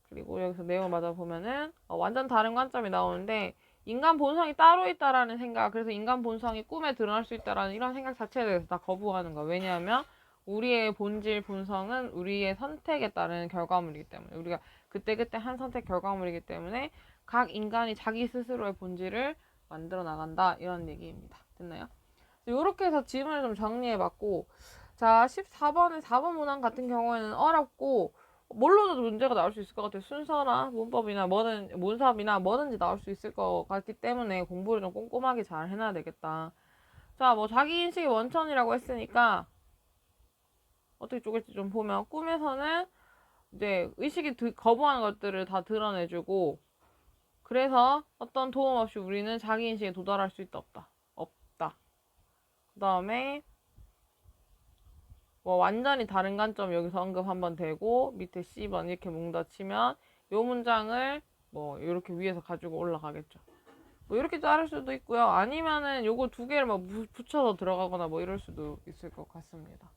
그리고 여기서 내용을 맞아보면은 완전 다른 관점이 나오는데 인간 본성이 따로 있다라는 생각, 그래서 인간 본성이 꿈에 드러날 수 있다라는 이런 생각 자체에 대해서 다 거부하는 거야. 왜냐하면 우리의 본성은 우리의 선택에 따른 결과물이기 때문에, 우리가 그때그때 한 선택 결과물이기 때문에 각 인간이 자기 스스로의 본질을 만들어 나간다, 이런 얘기입니다. 됐나요? 이렇게 해서 질문을 좀 정리해봤고, 자, 14번은 4번 문항 같은 경우에는 어렵고 뭘로도 문제가 나올 수 있을 것 같아요. 순서나 문법이나 문sab이나 뭐든지 나올 수 있을 것 같기 때문에 공부를 좀 꼼꼼하게 잘 해놔야 되겠다. 자, 뭐 자기인식의 원천이라고 했으니까 어떻게 쪼갤지 좀 보면 꿈에서는 이제 의식이 거부하는 것들을 다 드러내주고, 그래서 어떤 도움 없이 우리는 자기인식에 도달할 수 있다 없다. 그 다음에 뭐 완전히 다른 관점 여기서 언급 한번 되고 밑에 C번 이렇게 뭉닫히면 요 문장을 뭐 이렇게 위에서 가지고 올라가겠죠. 뭐 이렇게 자를 수도 있고요. 아니면은 요거 두 개를 막 붙여서 들어가거나 뭐 이럴 수도 있을 것 같습니다.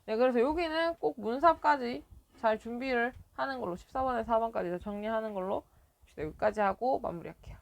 네, 그래서 여기는 꼭 문sab까지 잘 준비를 하는 걸로 14번에 4번까지 정리하는 걸로 여기까지 하고 마무리할게요.